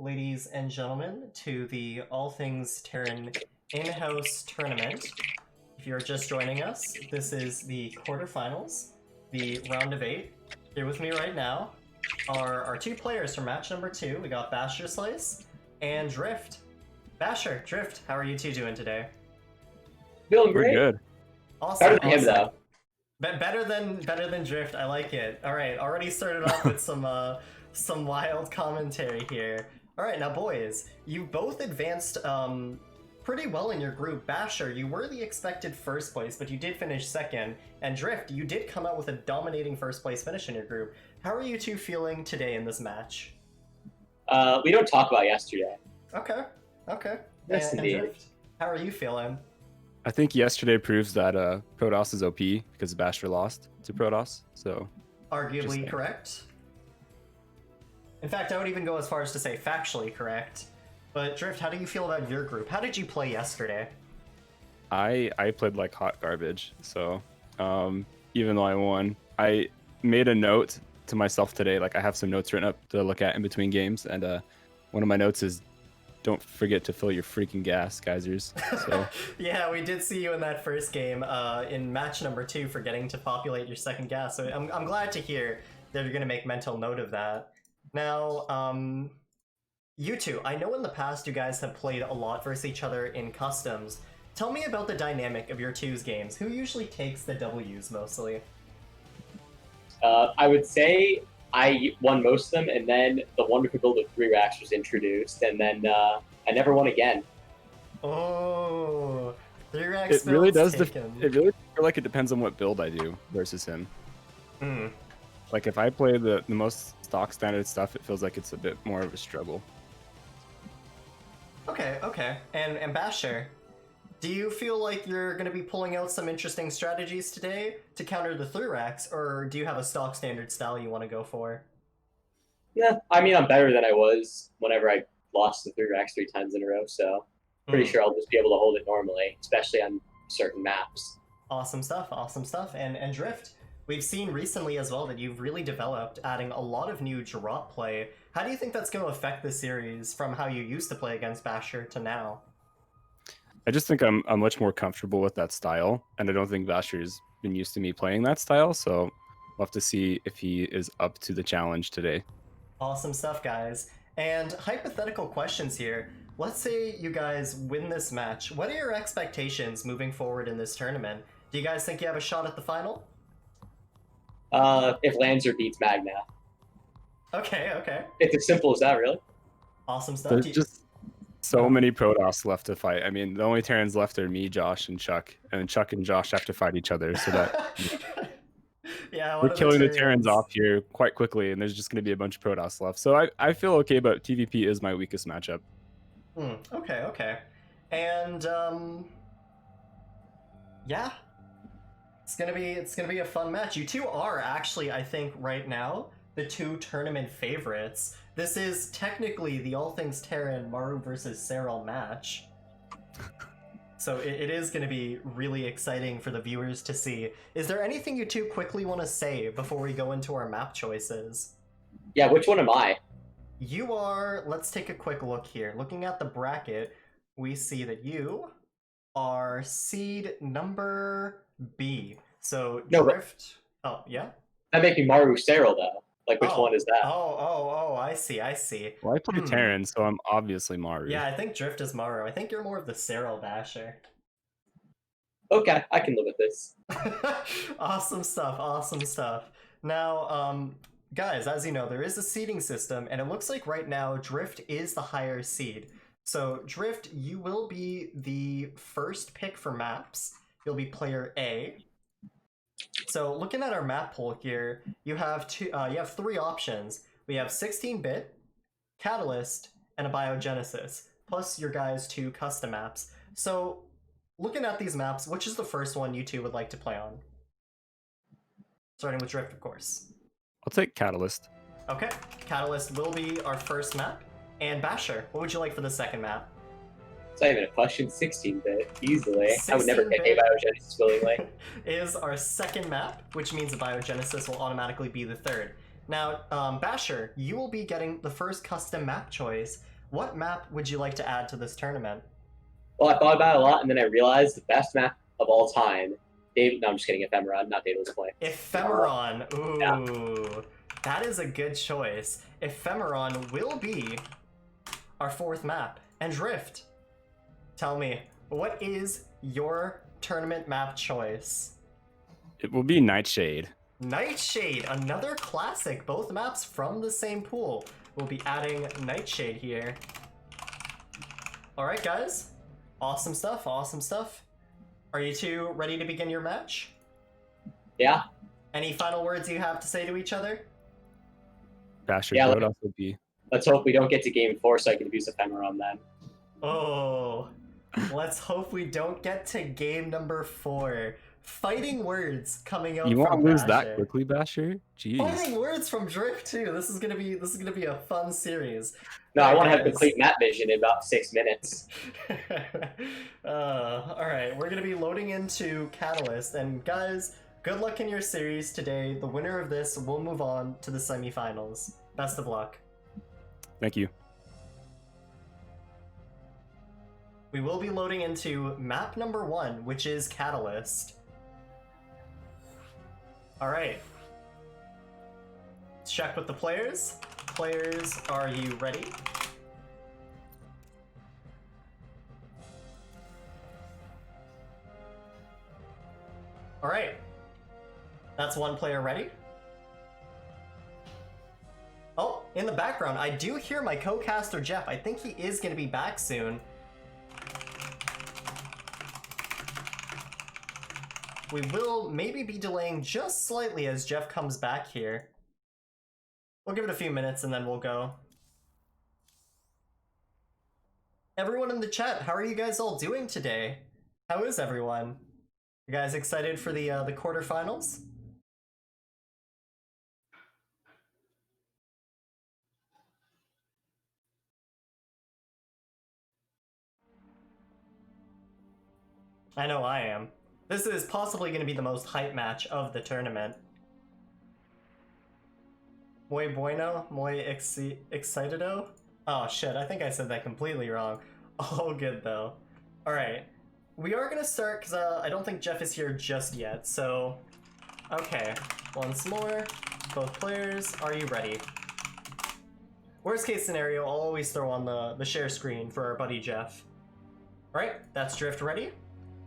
ladies and gentlemen, to the All Things Terran in-house tournament. If you're just joining us, this is the quarterfinals, the round of 8. Here with me right now are our two players from match number 2. We got Basherslice and Drift. Basher, Drift, how are you two doing today? Feeling We're great. good. Awesome. Better than him, though. Better than Drift. I like it. All right, already started off with some wild commentary here. All right, now boys, you both advanced pretty well in your group. Basher, you were the expected first place, but you did finish second. And Drift, you did come out with a dominating first place finish in your group. How are you two feeling today in this match? We don't talk about yesterday. Okay. Yes, and indeed. Drift, how are you feeling? I think yesterday proves that Protoss is OP because Basher lost to Protoss. So Arguably correct. In fact, I would even go as far as to say factually correct. But Drift, how do you feel about your group? How did you play yesterday? I played like hot garbage. So even though I won, I made a note to myself today. Like I have some notes written up to look at in between games, and one of my notes is, "Don't forget to fill your freaking gas, geysers." So Yeah, we did see you in that first game in match number 2 forgetting to populate your second gas. So I'm glad to hear that you're going to make mental note of that. Now, you two, I know in the past you guys have played a lot versus each other in customs. Tell me about the dynamic of your two's games. Who usually takes the W's mostly? I would say I won most of them, and then the wonderful build of 3 racks was introduced, and then I never won again. Oh, 3 racks. it really does. Taken. It really feel like it depends on what build I do versus him. Like if I play the most stock standard stuff, it feels like it's a bit more of a struggle. Okay. And Basher, do you feel like you're going to be pulling out some interesting strategies today to counter the 3 racks, or do you have a stock standard style you want to go for? Yeah, I mean, I'm better than I was whenever I lost the 3 racks 3 times in a row, so pretty sure I'll just be able to hold it normally, especially on certain maps. Awesome stuff. And Drift, we've seen recently as well that you've really developed, adding a lot of new drop play. How do you think that's going to affect the series from how you used to play against Basher to now? I just think I'm much more comfortable with that style, and I don't think Basher's been used to me playing that style, so we'll have to see if he is up to the challenge today. Awesome stuff, guys. And hypothetical questions here. Let's say you guys win this match. What are your expectations moving forward in this tournament? Do you guys think you have a shot at the final? If Lancer beats Magna. Okay. It's as simple as that, really. Awesome stuff. There's just so many Protoss left to fight. I mean, the only Terrans left are me, Josh, and Chuck. And Chuck and Josh have to fight each other, so that Yeah, we're killing the Terrans off here quite quickly, and there's just going to be a bunch of Protoss left. So I feel okay, but TVP is my weakest matchup. Okay. And yeah, it's gonna be a fun match. You two are actually, I think, right now the 2 tournament favorites. This is technically the AllThingsTerran Maru versus Serral match. So it is going to be really exciting for the viewers to see. Is there anything you two quickly want to say before we go into our map choices? Yeah, which one am I? You are, let's take a quick look here. Looking at the bracket, we see that you are seed number B. So No, Drift... Oh, yeah? That makes me Maru Serral, though. Like, which one is that? Oh, I see. Well, I play Terran, so I'm obviously Maru. Yeah, I think Drift is Maru. I think you're more of the Serral Basher. Okay, I can live with this. Awesome stuff. Now, guys, as you know, there is a seeding system, and it looks like right now Drift is the higher seed. So, Drift, you will be the first pick for maps. You'll be player A. So, looking at our map pool here, you have 3 options. We have 16-bit, Catalyst, and a Biogenesis, plus your guys' 2 custom maps. So, looking at these maps, which is the first one you two would like to play on? Starting with Drift, of course. I'll take Catalyst. Okay, Catalyst will be our first map. And Basher, what would you like for the second map? It's not even a question. 16-bit, easily. I would never pick a 16-bit Biogenesis willingly. is our second map, which means the Biogenesis will automatically be the third. Now, Basher, you will be getting the first custom map choice. what map would you like to add to this tournament? Well, I thought about it a lot, and then I realized the best map of all time. No, I'm just kidding. Ephemeron, not David's Play. Ephemeron. Ooh, that is a good choice. Ephemeron will be our fourth map. And Drift, tell me, what is your tournament map choice? It will be Nightshade. Nightshade, another classic. Both maps from the same pool. We'll be adding Nightshade here. All right, guys. Awesome stuff, awesome stuff. Are you two ready to begin your match? Yeah. Any final words you have to say to each other? Basher, Yeah, that would also be. Let's hope we don't get to game 4 so I can abuse Ephemeron then. Oh, let's hope we don't get to game number 4. Fighting words coming out. You want to from lose Basher. that quickly, Basher? Jeez. Fighting words from Drift too. This is gonna be a fun series. No, I want to have guys. complete map vision in about 6 minutes. All right, we're gonna be loading into Catalyst, and guys, good luck in your series today. The winner of this will move on to the semifinals. Best of luck. Thank you. We will be loading into map number 1, which is Catalyst. All right. Let's check with the players. Players, are you ready? All right. That's one player ready. Oh, in the background, I do hear my co-caster Jeff. I think he is going to be back soon. We will maybe be delaying just slightly as Jeff comes back here. We'll give it a few minutes and then we'll go. Everyone in the chat, how are you guys all doing today? How is everyone? You guys excited for the quarterfinals? I know I am. This is possibly going to be the most hype match of the tournament. Muy bueno, muy excitado. Oh shit, I think I said that completely wrong. All good though. Alright, we are going to start because I don't think Jeff is here just yet, so... Okay, once more, both players, are you ready? Worst case scenario, I'll always throw on the share screen for our buddy Jeff. Alright, that's Drift ready.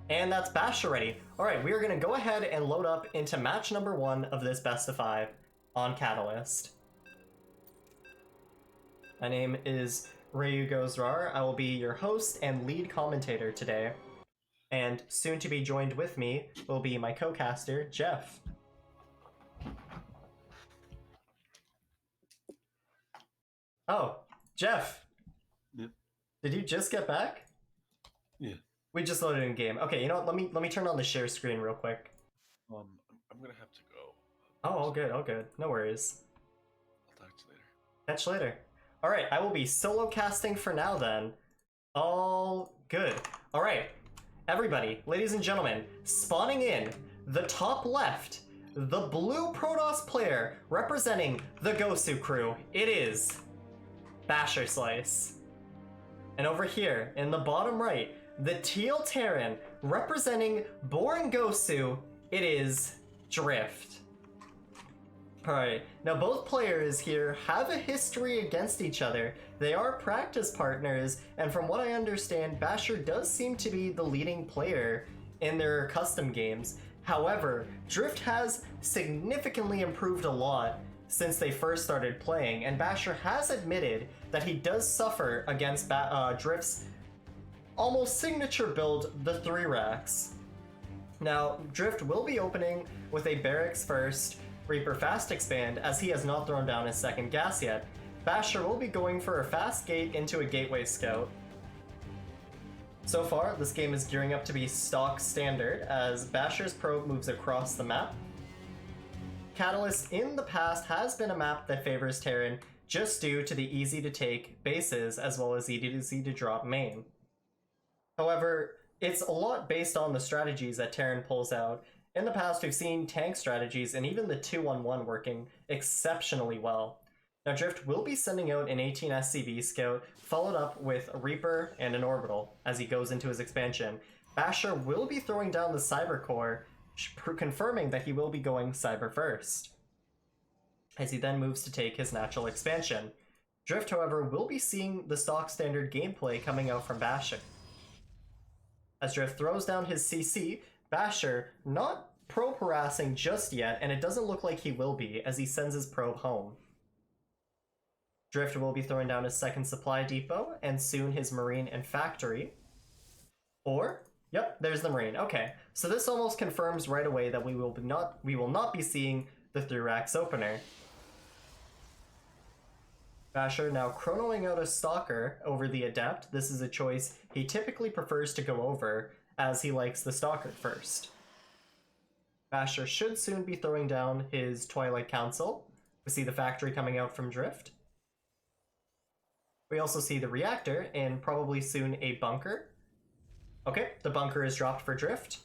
And that's Basher ready. Alright, we are going to go ahead and load up into match number 1 of this best of 5 on Catalyst. My name is Ro8. I will be your host and lead commentator today. And soon to be joined with me will be my co-caster, Jeff. Oh, Jeff. Yep. Did you just get back? Yeah. We just loaded in game. Okay, you know what? Let me turn on the share screen real quick. I'm gonna have to go. Oh, all good, all good. No worries. I'll talk to you later. Catch you later. Alright, I will be solo casting for now then. All good. Alright, everybody, ladies and gentlemen, spawning in the top left, the blue Protoss player representing the Gosu crew. It is Basherslice. And over here, in the bottom right, the teal Terran representing Boring Gosu, it is Drift. Alright, now both players here have a history against each other. They are practice partners, and from what I understand, Basher does seem to be the leading player in their custom games. However, Drift has significantly improved a lot since they first started playing, and Basher has admitted that he does suffer against Drift's almost signature build, the 3 racks. Now, Drift will be opening with a Barracks first, Reaper fast expand, as he has not thrown down his second gas yet. Basher will be going for a fast gate into a gateway scout. So far, this game is gearing up to be stock standard as Basher's probe moves across the map. Catalyst in the past has been a map that favors Terran just due to the easy to take bases as well as easy to drop main. However, it's a lot based on the strategies that Terran pulls out. In the past, we've seen tank strategies and even the 2-1-1 working exceptionally well. Now Drift will be sending out an 18 SCV scout, followed up with a Reaper and an Orbital as he goes into his expansion. Basher will be throwing down the Cyber Core, confirming that he will be going Cyber first, as he then moves to take his natural expansion. Drift, however, will be seeing the stock standard gameplay coming out from Basher. As Drift throws down his CC, Basher not probe harassing just yet, and it doesn't look like he will be as he sends his probe home. Drift will be throwing down his second supply depot, and soon his marine and factory. Or, yep, there's the marine. Okay, so this almost confirms right away that we will not be seeing the 3-racks opener. Basher now chronoing out a Stalker over the Adept. This is a choice he typically prefers to go over, as he likes the Stalker first. Basher should soon be throwing down his Twilight Council. We see the factory coming out from Drift. We also see the reactor and probably soon a bunker. Okay, the bunker is dropped for Drift.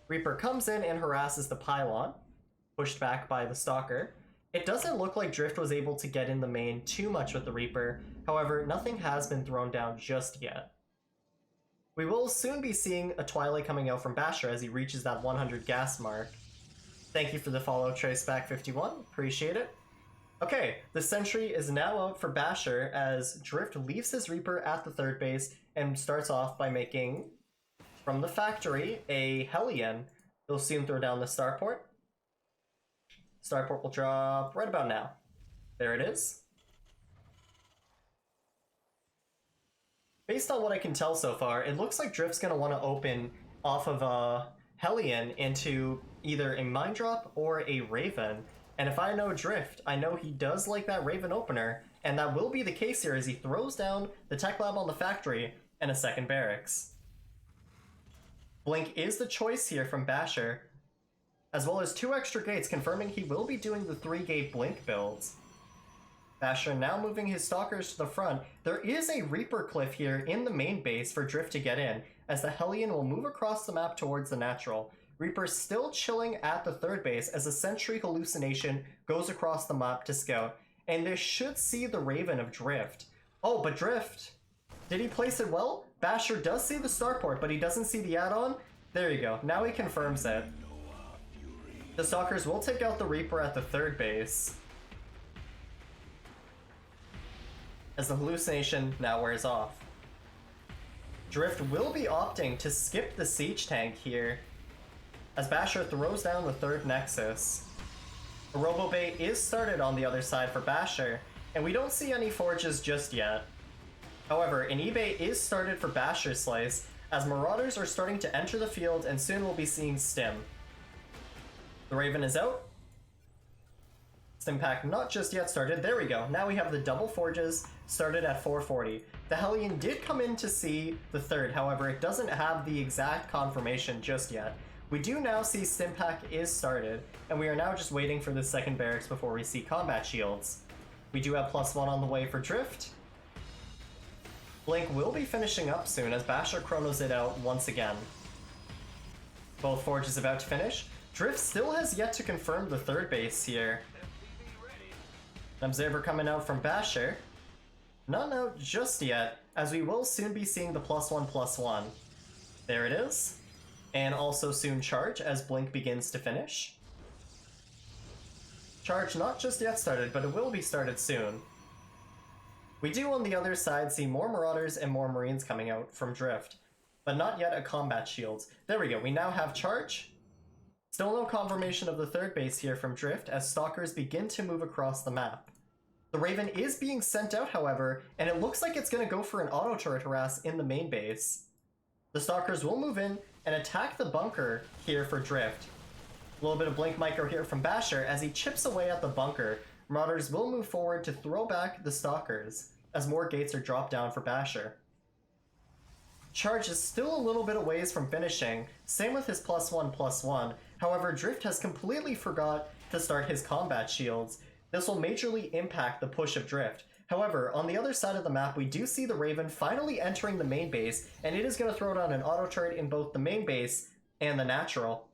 Reaper comes in and harasses the pylon, pushed back by the Stalker. It doesn't look like Drift was able to get in the main too much with the Reaper, however, nothing has been thrown down just yet. We will soon be seeing a Twilight coming out from Basher as he reaches that 100 gas mark. Thank you for the follow, Traceback51, appreciate it. Okay, the sentry is now out for Basher as Drift leaves his Reaper at the third base and starts off by making, from the factory, a Hellion. He'll soon throw down the Starport. Starport will drop right about now. There it is. Based on what I can tell so far, it looks like Drift's going to want to open off of a Hellion into either a Mine Drop or a Raven. And if I know Drift, I know he does like that Raven opener, and that will be the case here as he throws down the tech lab on the factory and a second barracks. Blink is the choice here from Basher, as well as 2 extra gates confirming he will be doing the 3-gate Blink builds. Basher now moving his Stalkers to the front. There is a Reaper cliff here in the main base for Drift to get in, as the Hellion will move across the map towards the natural. Reaper still chilling at the third base as a Sentry hallucination goes across the map to scout, and this should see the Raven of Drift. Oh, but Drift, did he place it well? Basher does see the Starport, but he doesn't see the add-on. There you go, now he confirms it. The Stalkers will take out the Reaper at the third base, as the hallucination now wears off. Drift will be opting to skip the siege tank here, as Basher throws down the third Nexus. A Robo-Bay is started on the other side for Basher, and we don't see any forges just yet. However, an eBay is started for Basherslice, as Marauders are starting to enter the field and soon we'll be seeing Stim. The Raven is out. Stim pack not just yet started. There we go. Now we have the double forges started at 440. The Hellion did come in to see the third, however, it doesn't have the exact confirmation just yet. We do now see Stim pack is started, and we are now just waiting for the second barracks before we see combat shields. We do have +1 on the way for Drift. Blink will be finishing up soon as Basher chronos it out once again. Both forges about to finish. Drift still has yet to confirm the third base here. An observer coming out from Basher. Not out just yet, as we will soon be seeing the +1/+1. There it is. And also soon Charge as Blink begins to finish. Charge not just yet started, but it will be started soon. We do on the other side see more Marauders and more Marines coming out from Drift, but not yet a combat shields. There we go, we now have Charge. Still no confirmation of the third base here from Drift as Stalkers begin to move across the map. The Raven is being sent out, however, and it looks like it's going to go for an auto turret harass in the main base. The Stalkers will move in and attack the bunker here for Drift. A little bit of Blink Micro here from Basher as he chips away at the bunker. Marauders will move forward to throw back the Stalkers as more gates are dropped down for Basher. Charge is still a little bit of ways from finishing, same with his +1/+1. However, Drift has completely forgot to start his combat shields. This will majorly impact the push of Drift. However, on the other side of the map, we do see the Raven finally entering the main base, and it is going to throw down an auto turret in both the main base and the natural.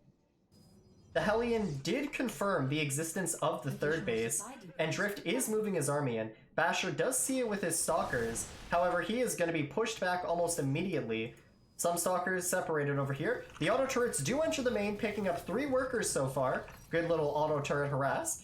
The Hellion did confirm the existence of the third base, and Drift is moving his army in. Basher does see it with his stalkers, however he is going to be pushed back almost immediately. Some stalkers separated over here. The auto turrets do enter the main, picking up 3 workers so far. Good little auto turret harass.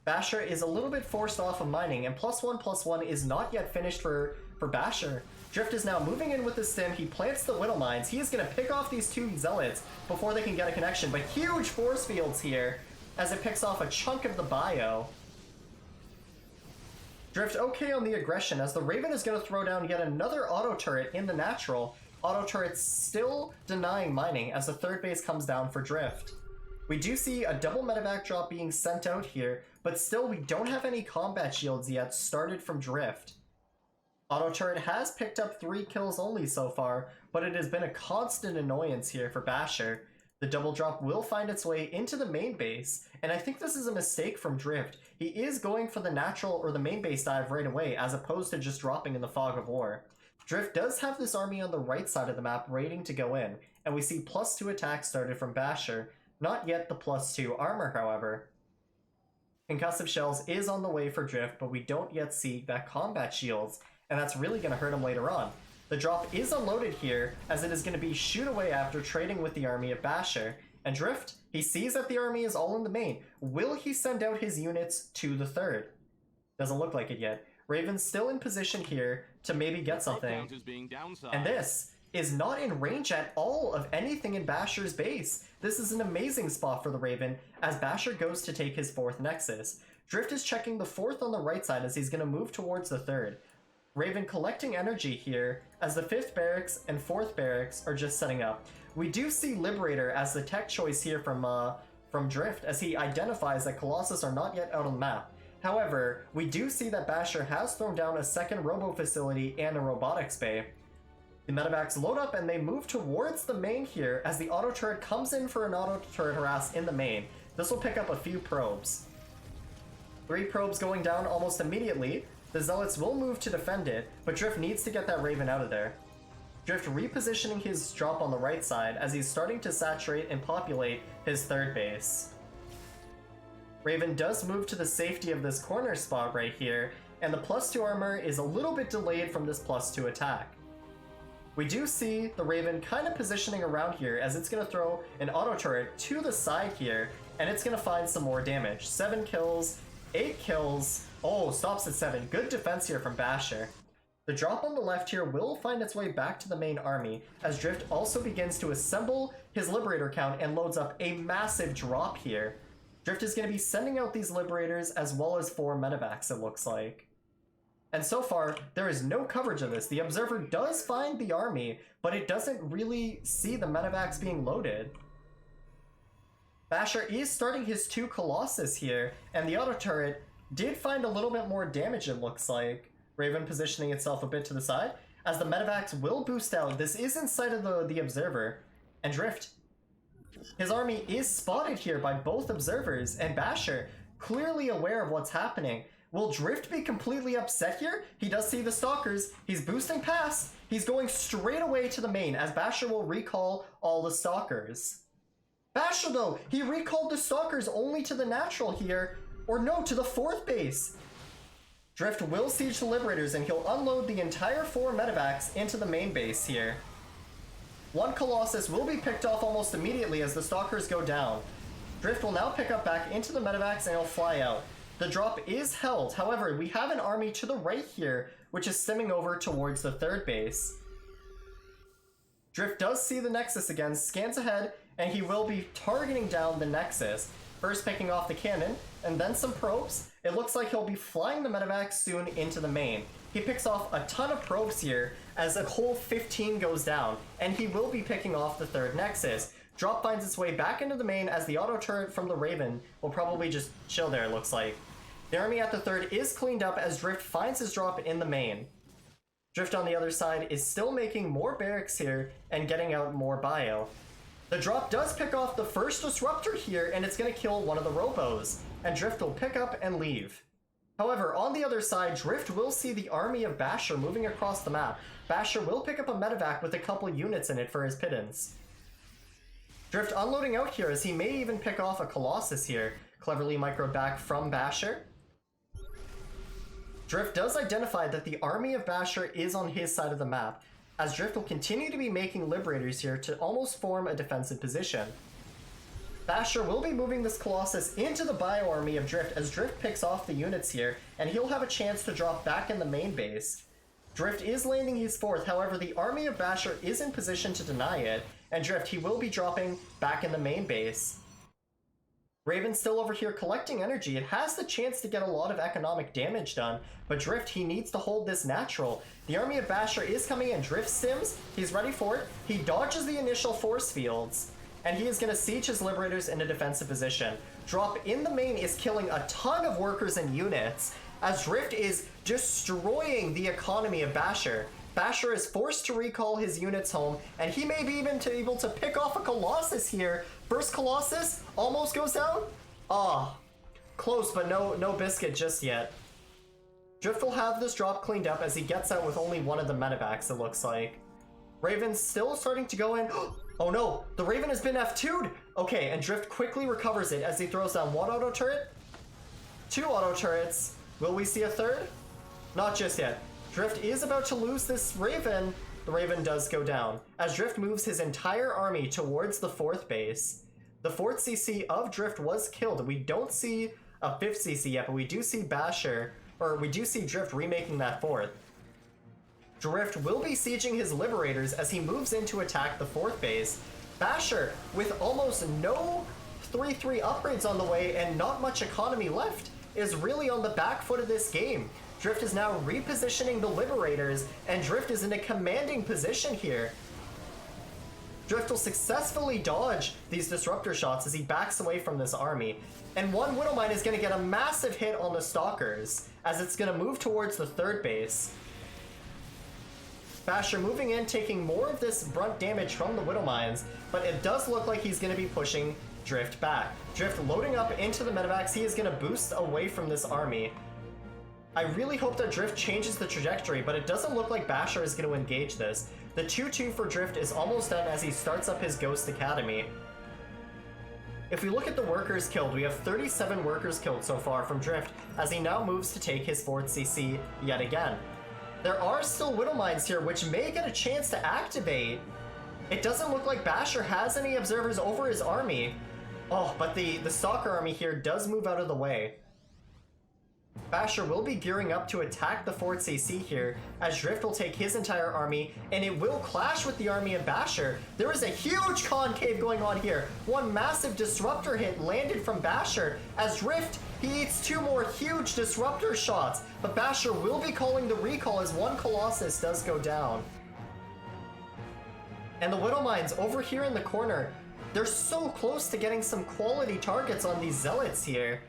Basher is a little bit forced off of mining, and +1/+1 is not yet finished for Basher. Drift is now moving in with the stim. He plants the Widow Mines. He is going to pick off these 2 zealots before they can get a connection, but huge force fields here as it picks off a chunk of the bio. Drift okay on the aggression as the Raven is going to throw down yet another auto turret in the natural. Auto turrets still denying mining as the third base comes down for Drift. We do see a double medevac drop being sent out here, but still we don't have any combat shields yet started from Drift. Auto turret has picked up 3 kills only so far, but it has been a constant annoyance here for Basher. The double drop will find its way into the main base, and I think this is a mistake from Drift. He is going for the natural or the main base dive right away, as opposed to just dropping in the fog of war. Drift does have this army on the right side of the map waiting to go in, and we see +2 attack started from Basher. Not yet the +2 armor, however. Concussive shells is on the way for Drift, but we don't yet see that combat shields, and that's really going to hurt him later on. The drop is unloaded here, as it is going to be shoot away after trading with the army of Basher. And Drift, he sees that the army is all in the main. Will he send out his units to the third? Doesn't look like it yet. Raven's still in position here to maybe get something. And this is not in range at all of anything in Basher's base. This is an amazing spot for the Raven as Basher goes to take his 4th Nexus. Drift is checking the 4th on the right side as he's going to move towards the 3rd. Raven collecting energy here as the 5th barracks and 4th barracks are just setting up. We do see Liberator as the tech choice here from Drift as he identifies that Colossus are not yet out on the map. However, we do see that Basher has thrown down a 2nd robo facility and a robotics bay. The medevacs load up and they move towards the main here as the auto turret comes in for an auto turret harass in the main. This will pick up a few probes. 3 probes going down almost immediately. The Zealots will move to defend it, but Drift needs to get that Raven out of there. Drift repositioning his drop on the right side as he's starting to saturate and populate his 3rd base. Raven does move to the safety of this corner spot right here, and the +2 armor is a little bit delayed from this +2 attack. We do see the Raven kind of positioning around here as it's going to throw an auto turret to the side here, and it's going to find some more damage. 7 kills, 8 kills. Oh, stops at 7. Good defense here from Basher. The drop on the left here will find its way back to the main army, as Drift also begins to assemble his Liberator count and loads up a massive drop here. Drift is going to be sending out these Liberators as well as 4 medevacs, it looks like. And so far, there is no coverage of this. The Observer does find the army, but it doesn't really see the medevacs being loaded. Basher is starting his 2 Colossus here, and the auto turret did find a little bit more damage, it looks like. Raven positioning itself a bit to the side, as the medevacs will boost out. This is in sight of the Observer, and Drift. His army is spotted here by both Observers, and Basher, clearly aware of what's happening. Will Drift be completely upset here? He does see the Stalkers. He's boosting past. He's going straight away to the main, as Basher will recall all the Stalkers. Basher, though, he recalled the Stalkers only to the natural here, or no, to the 4th base. Drift will siege the Liberators, and he'll unload the entire 4 medevacs into the main base here. 1 Colossus will be picked off almost immediately as the Stalkers go down. Drift will now pick up back into the medevacs and he'll fly out. The drop is held, however, we have an army to the right here, which is stimming over towards the 3rd base. Drift does see the Nexus again, scans ahead, and he will be targeting down the Nexus. First picking off the cannon, and then some probes. It looks like he'll be flying the medevac soon into the main. He picks off a ton of probes here, as a whole 15 goes down, and he will be picking off the 3rd Nexus. Drop finds its way back into the main as the auto turret from the Raven will probably just chill there, it looks like. The army at the 3rd is cleaned up as Drift finds his drop in the main. Drift on the other side is still making more barracks here and getting out more bio. The drop does pick off the first disruptor here, and it's going to kill one of the robos, and Drift will pick up and leave. However, on the other side, Drift will see the army of Basher moving across the map. Basher will pick up a medevac with a couple units in it for his pittance. Drift unloading out here as he may even pick off a Colossus here. Cleverly microed back from Basher. Drift does identify that the army of Basher is on his side of the map, as Drift will continue to be making Liberators here to almost form a defensive position. Basher will be moving this Colossus into the bio army of Drift as Drift picks off the units here, and he'll have a chance to drop back in the main base. Drift is landing his 4th, however the army of Basher is in position to deny it, and Drift, he will be dropping back in the main base. Raven's still over here collecting energy. It has the chance to get a lot of economic damage done, but Drift, he needs to hold this natural. The army of Basher is coming in. Drift stims, he's ready for it. He dodges the initial force fields, and he is going to siege his Liberators in a defensive position. Drop in the main is killing a ton of workers and units, as Drift is destroying the economy of Basher. Basher is forced to recall his units home, and he may be even able to pick off a Colossus here. First Colossus almost goes down. Ah, close, but no biscuit just yet. Drift will have this drop cleaned up as he gets out with only one of the medevacs, it looks like. Raven's still starting to go in. Oh no, the Raven has been F2'd! Okay, and Drift quickly recovers it as he throws down one auto turret, 2 auto turrets. Will we see a 3rd? Not just yet. Drift is about to lose this Raven. The Raven does go down, as Drift moves his entire army towards the 4th base. The 4th CC of Drift was killed. We don't see a 5th CC yet, but we do see Basher, or we do see Drift remaking that 4th. Drift will be sieging his Liberators as he moves in to attack the 4th base. Basher, with almost no 3-3 upgrades on the way and not much economy left, is really on the back foot of this game. Drift is now repositioning the Liberators, and Drift is in a commanding position here. Drift will successfully dodge these disruptor shots as he backs away from this army. And one Widowmine is going to get a massive hit on the Stalkers, as it's going to move towards the 3rd base. Basher moving in, taking more of this brunt damage from the Widowmines, but it does look like he's going to be pushing Drift back. Drift loading up into the medevacs. He is going to boost away from this army. I really hope that Drift changes the trajectory, but it doesn't look like Basher is going to engage this. The 2-2 for Drift is almost done as he starts up his Ghost Academy. If we look at the workers killed, we have 37 workers killed so far from Drift, as he now moves to take his 4th CC yet again. There are still Widowmines here, which may get a chance to activate. It doesn't look like Basher has any observers over his army. Oh, but the Stalker army here does move out of the way. Basher will be gearing up to attack the 4th CC here, as Drift will take his entire army, and it will clash with the army of Basher. There is a huge concave going on here. One massive disruptor hit landed from Basher, as Drift, he eats 2 more huge disruptor shots, but Basher will be calling the recall as one Colossus does go down. And the Widowmines over here in the corner, they're so close to getting some quality targets on these Zealots here.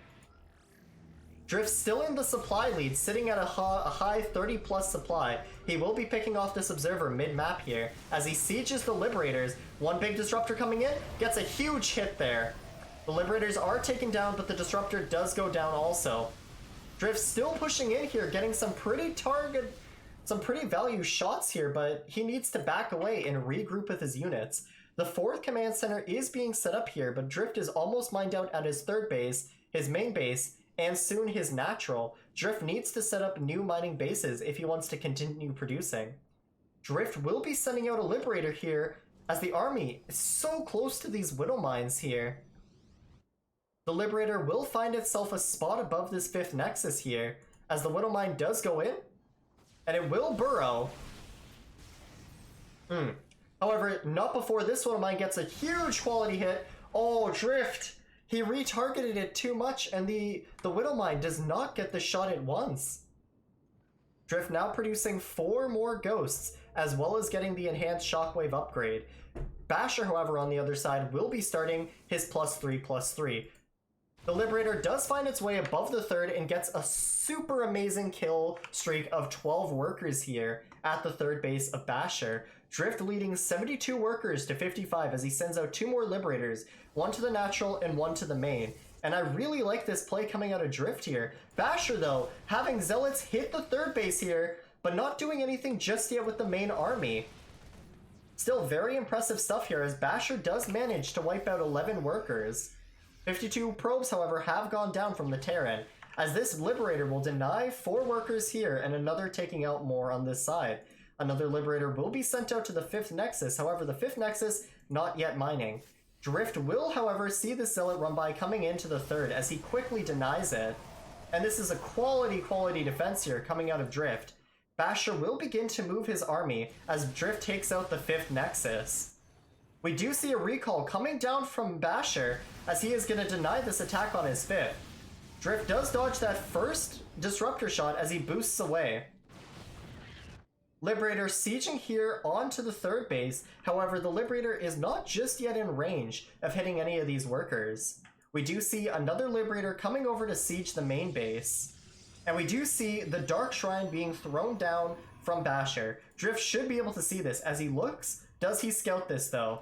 Drift still in the supply lead, sitting at a high 30 plus supply. He will be picking off this observer mid-map here as he sieges the Liberators. One big disruptor coming in, gets a huge hit there. The Liberators are taken down, but the disruptor does go down also. Drift still pushing in here, getting some pretty value shots here, but he needs to back away and regroup with his units. The 4th command center is being set up here, but Drift is almost mined out at his 3rd base, his main base, and soon his natural. Drift needs to set up new mining bases if he wants to continue producing. Drift will be sending out a Liberator here as the army is so close to these Widowmines here. The Liberator will find itself a spot above this 5th Nexus here as the Widowmine does go in, and it will burrow. However, not before this Widowmine gets a huge quality hit. Oh, Drift! He retargeted it too much, and the Widowmine does not get the shot at once. Drift now producing 4 more Ghosts, as well as getting the enhanced Shockwave upgrade. Basher, however, on the other side, will be starting his +3/+3. The Liberator does find its way above the 3rd and gets a super amazing kill streak of 12 workers here at the 3rd base of Basher. Drift leading 72 workers to 55 as he sends out 2 more Liberators, one to the natural and one to the main. And I really like this play coming out of Drift here. Basher, though, having Zealots hit the 3rd base here, but not doing anything just yet with the main army. Still very impressive stuff here as Basher does manage to wipe out 11 workers. 52 probes, however, have gone down from the Terran, as this Liberator will deny 4 workers here and another taking out more on this side. Another Liberator will be sent out to the 5th Nexus, however the 5th Nexus not yet mining. Drift will, however, see the Zealot run by coming into the 3rd as he quickly denies it. And this is a quality defense here coming out of Drift. Basher will begin to move his army as Drift takes out the 5th Nexus. We do see a recall coming down from Basher as he is going to deny this attack on his 5th. Drift does dodge that first disruptor shot as he boosts away. Liberator sieging here onto the 3rd base, however the Liberator is not just yet in range of hitting any of these workers. We do see another Liberator coming over to siege the main base. And we do see the Dark Shrine being thrown down from Basher. Drift should be able to see this as he looks. Does he scout this though?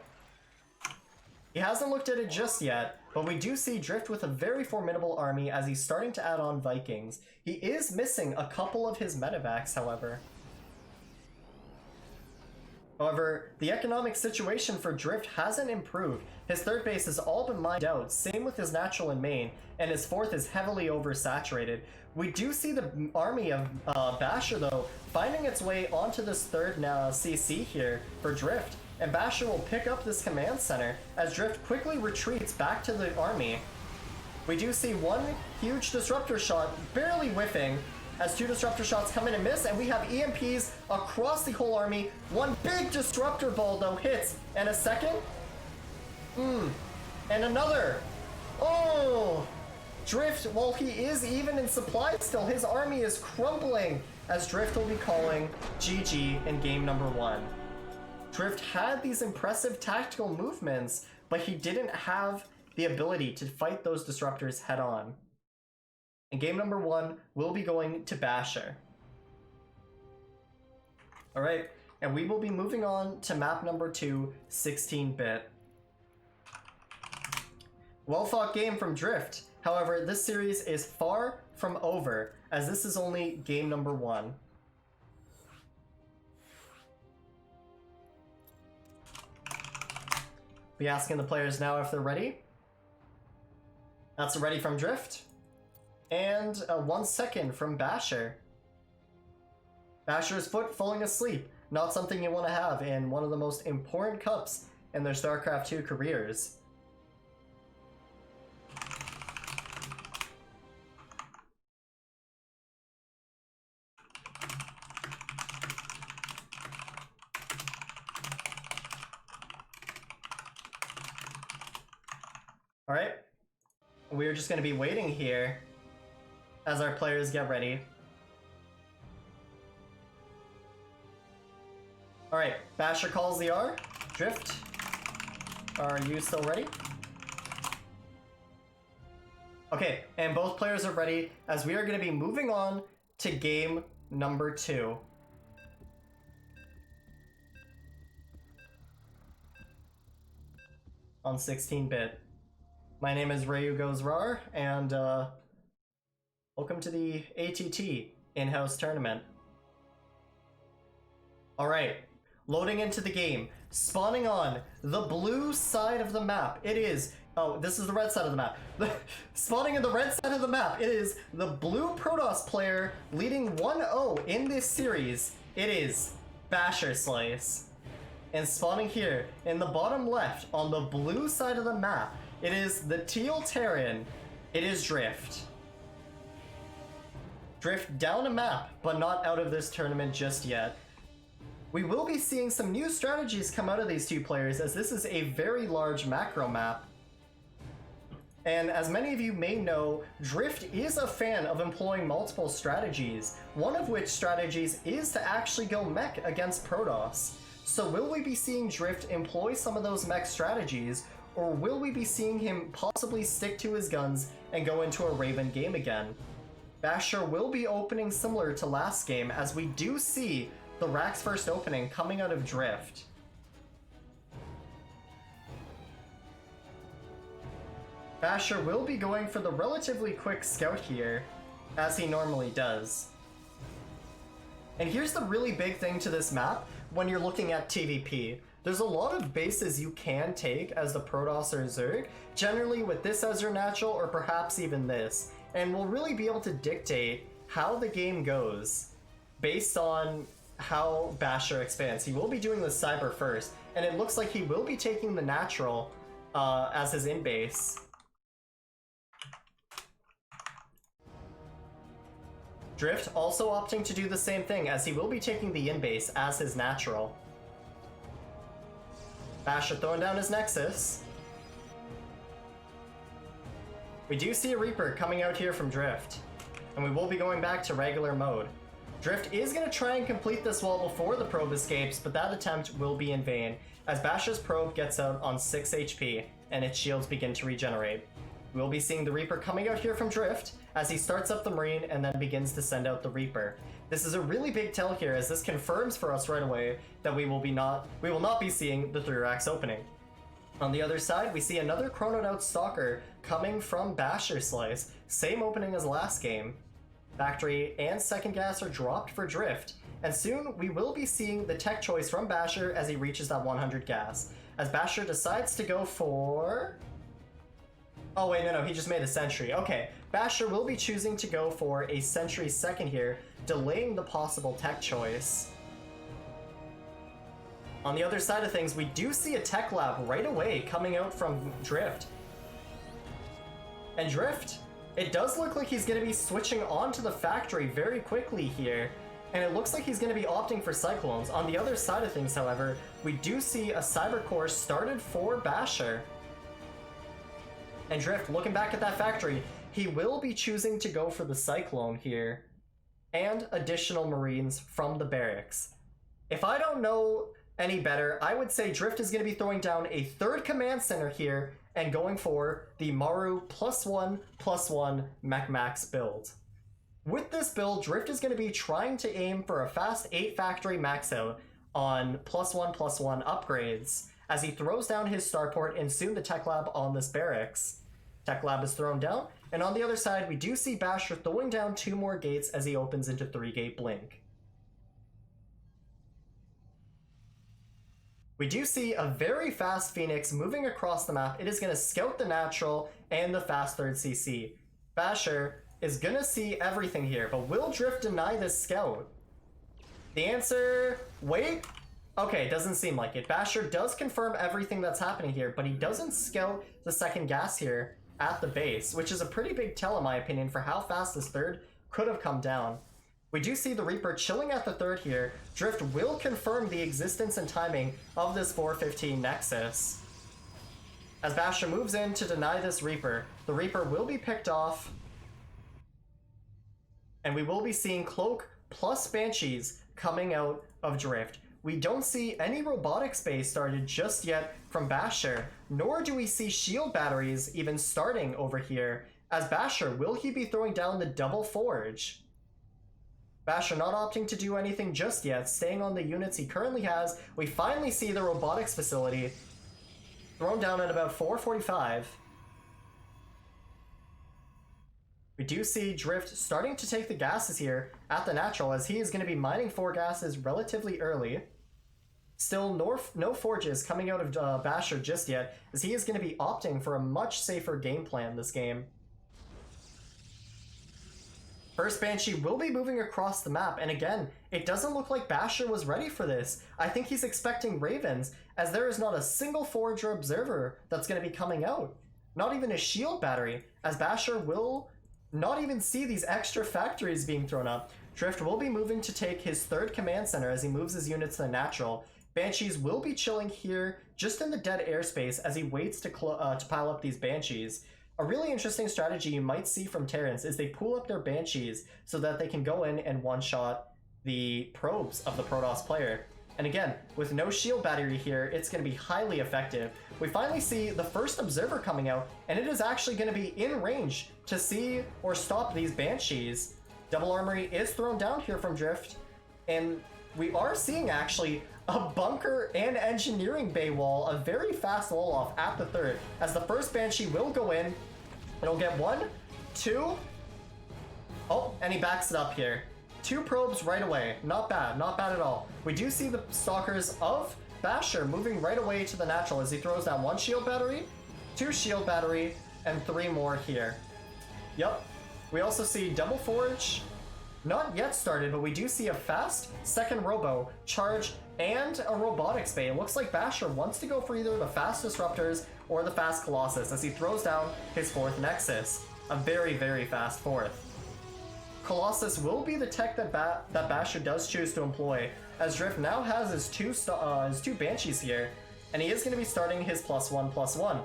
He hasn't looked at it just yet, but we do see Drift with a very formidable army as he's starting to add on Vikings. He is missing a couple of his medevacs, however. However, the economic situation for Drift hasn't improved. His 3rd base has all been mined out, same with his natural and main, and his 4th is heavily oversaturated. We do see the army of Basher, though, finding its way onto this 3rd CC here for Drift, and Basher will pick up this command center as Drift quickly retreats back to the army. We do see one huge disruptor shot barely whiffing as 2 disruptor shots come in and miss, and we have EMPs across the whole army. One big disruptor ball, though, hits, and a second. And another. Oh! Drift, while he is even in supply still, his army is crumbling as Drift will be calling GG in game number 1. Drift had these impressive tactical movements, but he didn't have the ability to fight those disruptors head on. And game number 1 will be going to Basher. Alright, and we will be moving on to map number 2, 16-bit. Well fought game from Drift. However, this series is far from over, as this is only game number 1. Be asking the players now if they're ready. That's a ready from Drift. And a 1 second from Basher. Basher's foot falling asleep. Not something you want to have in one of the most important cups in their StarCraft 2 careers. Alright, we're just going to be waiting here as our players get ready. Alright, Basher calls the R. Drift, are you still ready? Okay, and both players are ready as we are going to be moving on to game number 2. On 16-bit. My name is Ro8, and welcome to the ATT in-house tournament. Alright, loading into the game. Spawning on the blue side of the map. It is... Oh, this is the red side of the map. Spawning in the red side of the map. It is the blue Protoss player leading 1-0 in this series. It is Basherslice. And spawning here in the bottom left on the blue side of the map, it is the teal Terran. It is Drift. Drift down a map, but not out of this tournament just yet. We will be seeing some new strategies come out of these 2 players, as this is a very large macro map. And as many of you may know, Drift is a fan of employing multiple strategies, one of which strategies is to actually go mech against Protoss. So will we be seeing Drift employ some of those mech strategies, or will we be seeing him possibly stick to his guns and go into a Raven game again? Basher will be opening similar to last game, as we do see the Rack's first opening coming out of Drift. Basher will be going for the relatively quick scout here, as he normally does. And here's the really big thing to this map when you're looking at TVP. there's a lot of bases you can take as the Protoss or Zerg, generally with this as your natural or perhaps even this, and will really be able to dictate how the game goes based on how Basher expands. He will be doing the Cyber first, and it looks like he will be taking the natural as his in-base. Drift also opting to do the same thing, as he will be taking the in-base as his natural. Basher throwing down his Nexus. We do see a Reaper coming out here from Drift, and we will be going back to regular mode. Drift is going to try and complete this wall before the probe escapes, but that attempt will be in vain, as Basher's probe gets out on 6 HP, and its shields begin to regenerate. We'll be seeing the Reaper coming out here from Drift, as he starts up the Marine and then begins to send out the Reaper. This is a really big tell here, as this confirms for us right away that we will not be seeing the 3 racks opening. On the other side, we see another chronoed out Stalker coming from Basherslice, same opening as last game. Factory and second gas are dropped for Drift, and soon we will be seeing the tech choice from Basher as he reaches that 100 gas, as Basher decides to go for... Oh wait, no, he just made a Sentry. Okay, Basher will be choosing to go for a Sentry second here, delaying the possible tech choice. On the other side of things, we do see a tech lab right away coming out from Drift. And Drift, it does look like he's going to be switching on to the factory very quickly here, and it looks like he's going to be opting for Cyclones. On the other side of things, however, we do see a Cyber Core started for Basher. And Drift, looking back at that factory, he will be choosing to go for the Cyclone here, and additional Marines from the barracks. If I don't know any better, I would say Drift is going to be throwing down a 3rd command center here and going for the Maru +1/+1 Mech Max build. With this build, Drift is going to be trying to aim for a fast 8 factory max out on +1/+1 upgrades as he throws down his starport and soon the tech lab on this barracks. Tech lab is thrown down, and on the other side we do see Basher throwing down 2 more gates as he opens into 3-gate blink. We do see a very fast Phoenix moving across the map. It is going to scout the natural and the fast 3rd CC. Basher is going to see everything here, but will Drift deny this scout? The answer... wait? Okay, doesn't seem like it. Basher does confirm everything that's happening here, but he doesn't scout the second gas here at the base, which is a pretty big tell in my opinion for how fast this 3rd could have come down. We do see the Reaper chilling at the 3rd here. Drift will confirm the existence and timing of this 415 Nexus. As Basher moves in to deny this Reaper, the Reaper will be picked off, and we will be seeing Cloak plus Banshees coming out of Drift. We don't see any robotics base started just yet from Basher, nor do we see shield batteries even starting over here. As Basher, will he be throwing down the double forge? Basher not opting to do anything just yet, staying on the units he currently has. We finally see the robotics facility thrown down at about 4:45. We do see Drift starting to take the gases here at the natural, as he is going to be mining 4 gases relatively early. Still no forges coming out of Basher just yet, as he is going to be opting for a much safer game plan this game. First Banshee will be moving across the map, and again, it doesn't look like Basher was ready for this. I think he's expecting Ravens, as there is not a single forge or observer that's going to be coming out. Not even a shield battery, as Basher will not even see these extra factories being thrown up. Drift will be moving to take his 3rd command center as he moves his units to the natural. Banshees will be chilling here just in the dead airspace as he waits to pile up these Banshees. A really interesting strategy you might see from Terrans is they pool up their Banshees so that they can go in and one-shot the probes of the Protoss player. And again, with no shield battery here, it's going to be highly effective. We finally see the first observer coming out, and it is actually going to be in range to see or stop these Banshees. Double armory is thrown down here from Drift, and we are seeing actually a bunker and engineering bay wall, a very fast wall off at the 3rd, as the first Banshee will go in. It'll get 1, 2. Oh, and he backs it up here. 2 probes right away. Not bad at all. We do see the stalkers of Basher moving right away to the natural as he throws down 1 shield battery, 2 shield battery, and 3 more here. Yep. We also see Double Forge, not yet started, but we do see a fast second Robo, charge, and a robotics bait. It looks like Basher wants to go for either the fast Disruptors or the fast Colossus as he throws down his 4th Nexus. A very, very fast 4th. Colossus will be the tech that Basher does choose to employ, as Drift now has his two Banshees here, and he is going to be starting his +1/+1.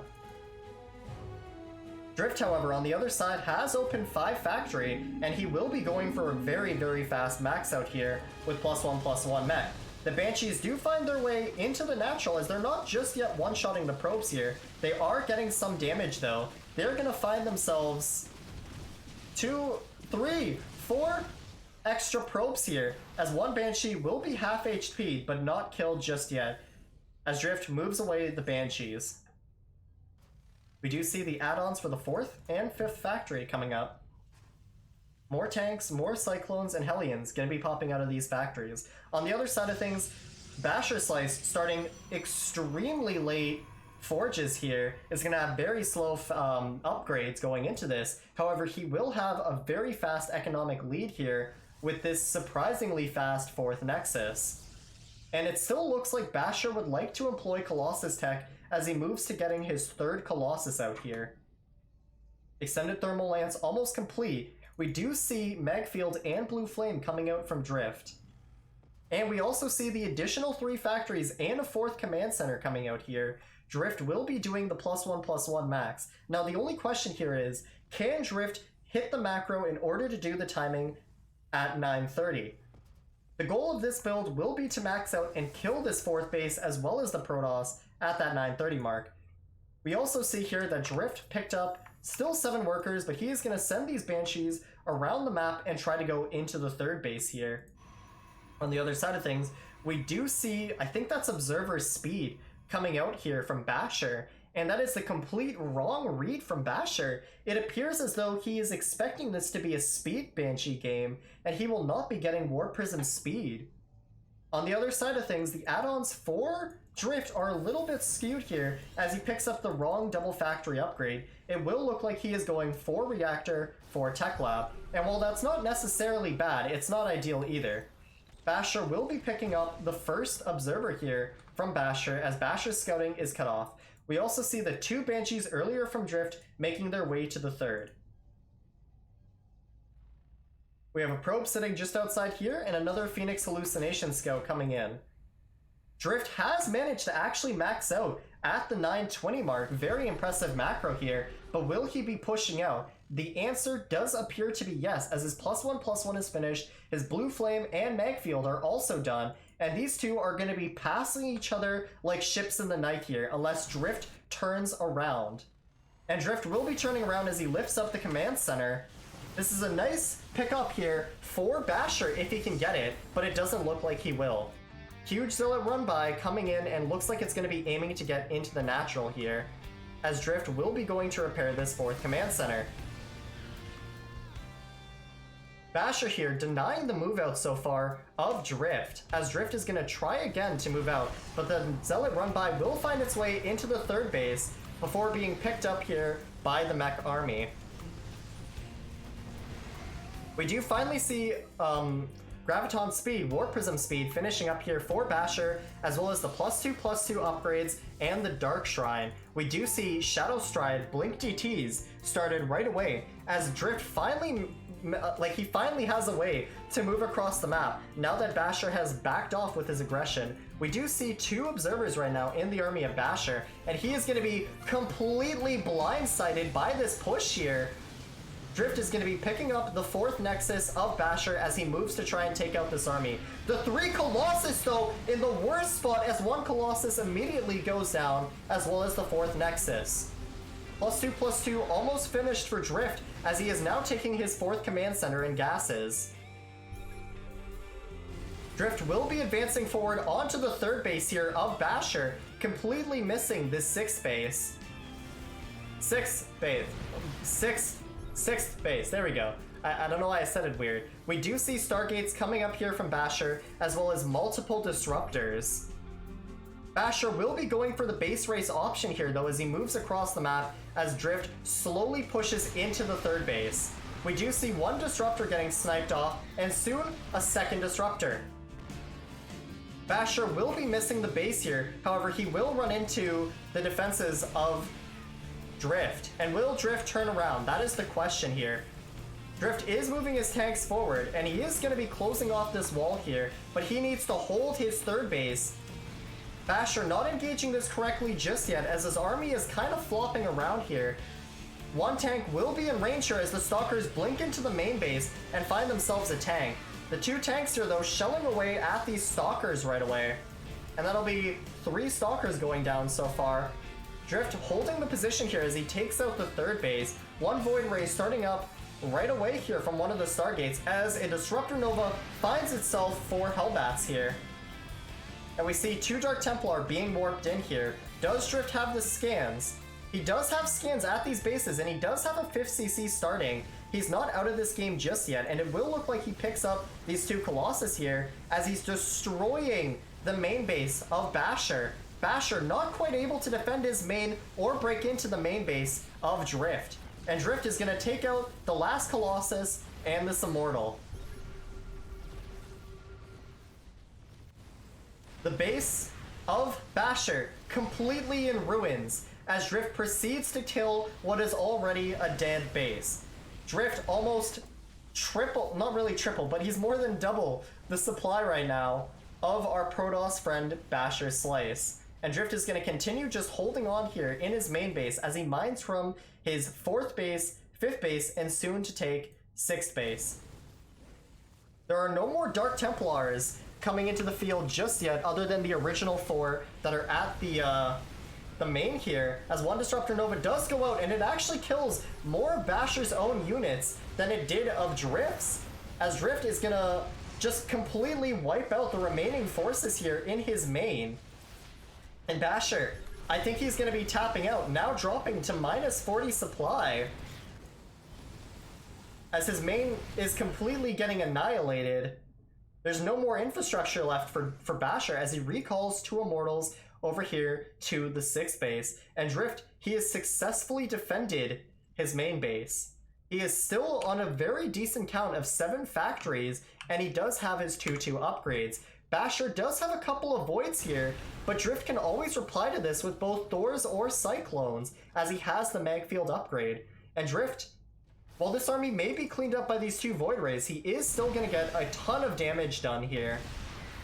Drift, however, on the other side has opened 5 factory, and he will be going for a very, very fast max out here with +1/+1 mech. The Banshees do find their way into the natural as they're not just yet one-shotting the probes here. They are getting some damage though. They're going to find themselves 2, 3, 4 extra probes here, as 1 Banshee will be half HP but not killed just yet, as Drift moves away the Banshees. We do see the add-ons for the 4th and 5th factory coming up. More tanks, more Cyclones, and Hellions going to be popping out of these factories. On the other side of things, Basherslice, starting extremely late forges here, is going to have very slow upgrades going into this. However, he will have a very fast economic lead here with this surprisingly fast 4th Nexus. And it still looks like Basher would like to employ Colossus tech as he moves to getting his 3rd Colossus out here. Extended Thermal Lance almost complete. We do see Magfield and Blue Flame coming out from Drift. And we also see the additional 3 factories and a 4th command center coming out here. Drift will be doing the +1/+1 max. Now the only question here is, can Drift hit the macro in order to do the timing at 9:30? The goal of this build will be to max out and kill this 4th base as well as the Protoss at that 9:30 mark. We also see here that Drift picked up still 7 workers, but he is going to send these Banshees around the map and try to go into the 3rd base here. On the other side of things, we do see, I think that's Observer Speed coming out here from Basher, and that is the complete wrong read from Basher. It appears as though he is expecting this to be a speed Banshee game, and he will not be getting Warp Prism speed. On the other side of things, the add-ons for Drift are a little bit skewed here as he picks up the wrong double factory upgrade. It will look like he is going for Reactor for Tech Lab, and while that's not necessarily bad, it's not ideal either. Basher will be picking up the 1st Observer here from Basher as Basher's scouting is cut off. We also see the 2 Banshees earlier from Drift making their way to the 3rd. We have a probe sitting just outside here and another Phoenix Hallucination Scout coming in. Drift has managed to actually max out at the 9:20 mark. Very impressive macro here, but will he be pushing out? The answer does appear to be yes, as his +1/+1 is finished, his Blue Flame and Magfield are also done, and these two are going to be passing each other like ships in the night here, unless Drift turns around. And Drift will be turning around as he lifts up the command center. This is a nice pickup here for Basher if he can get it, but it doesn't look like he will. Huge Zealot run by coming in, and looks like it's going to be aiming to get into the natural here, as Drift will be going to repair this 4th command center. Basher here denying the move out so far of Drift, as Drift is going to try again to move out, but the Zealot run by will find its way into the 3rd base before being picked up here by the mech army. We do finally see Graviton Speed, Warp Prism Speed finishing up here for Basher, as well as the +2/+2 upgrades and the Dark Shrine. We do see Shadow Stride, Blink DTs started right away, as Drift finally, he finally has a way to move across the map now that Basher has backed off with his aggression. We do see 2 observers right now in the army of Basher, and he is going to be completely blindsided by this push here. Drift is going to be picking up the 4th Nexus of Basher as he moves to try and take out this army. The 3 Colossus, though, in the worst spot as 1 Colossus immediately goes down, as well as the 4th Nexus. +2/+2 almost finished for Drift, as he is now taking his 4th command center in gases. Drift will be advancing forward onto the 3rd base here of Basher, completely missing this 6th base. 6th base, there we go. I don't know why I said it weird. We do see Stargates coming up here from Basher, as well as multiple Disruptors. Basher will be going for the base race option here, though, as he moves across the map as Drift slowly pushes into the third base. We do see one disruptor getting sniped off, and soon a second disruptor. Basher will be missing the base here, however, he will run into the defenses of Drift. And will Drift turn around? That is the question here. Drift is moving his tanks forward, and he is going to be closing off this wall here, but he needs to hold his third base. Basher not engaging this correctly just yet, as his army is kind of flopping around here. One tank will be in range here as the Stalkers blink into the main base and find themselves a tank. The two tanks here, though, shelling away at these Stalkers right away. And that'll be 3 Stalkers going down so far. Drift holding the position here as he takes out the third base. One Void Ray starting up right away here from one of the Stargates as a Disruptor Nova finds itself 4 Hellbats here. And we see 2 Dark Templar being warped in here. Does Drift have the scans? He does have scans at these bases, and he does have a 5th CC starting. He's not out of this game just yet, and it will look like he picks up these 2 Colossus here as he's destroying the main base of Basher. Basher not quite able to defend his main or break into the main base of Drift. And Drift is going to take out the last Colossus and this Immortal. The base of Basher completely in ruins as Drift proceeds to kill what is already a dead base. Drift almost triple, not really triple, but he's more than double the supply right now of our Protoss friend Basherslice. And Drift is going to continue just holding on here in his main base as he mines from his 4th base, 5th base, and soon to take 6th base. There are no more Dark Templars coming into the field just yet, other than the original 4 that are at the main here, as one Disruptor Nova does go out, and it actually kills more of Basher's own units than it did of Drift's, as Drift is gonna just completely wipe out the remaining forces here in his main. And Basher, I think he's gonna be tapping out, now dropping to minus 40 supply, as his main is completely getting annihilated. There's no more infrastructure left for Basher as he recalls 2 Immortals over here to the 6th base. And Drift, he has successfully defended his main base. He is still on a very decent count of 7 factories, and he does have his 2-2 upgrades. Basher does have a couple of voids here, but Drift can always reply to this with both Thors or Cyclones, as he has the Magfield upgrade. And Drift, while this army may be cleaned up by these 2 Void Rays, he is still going to get a ton of damage done here.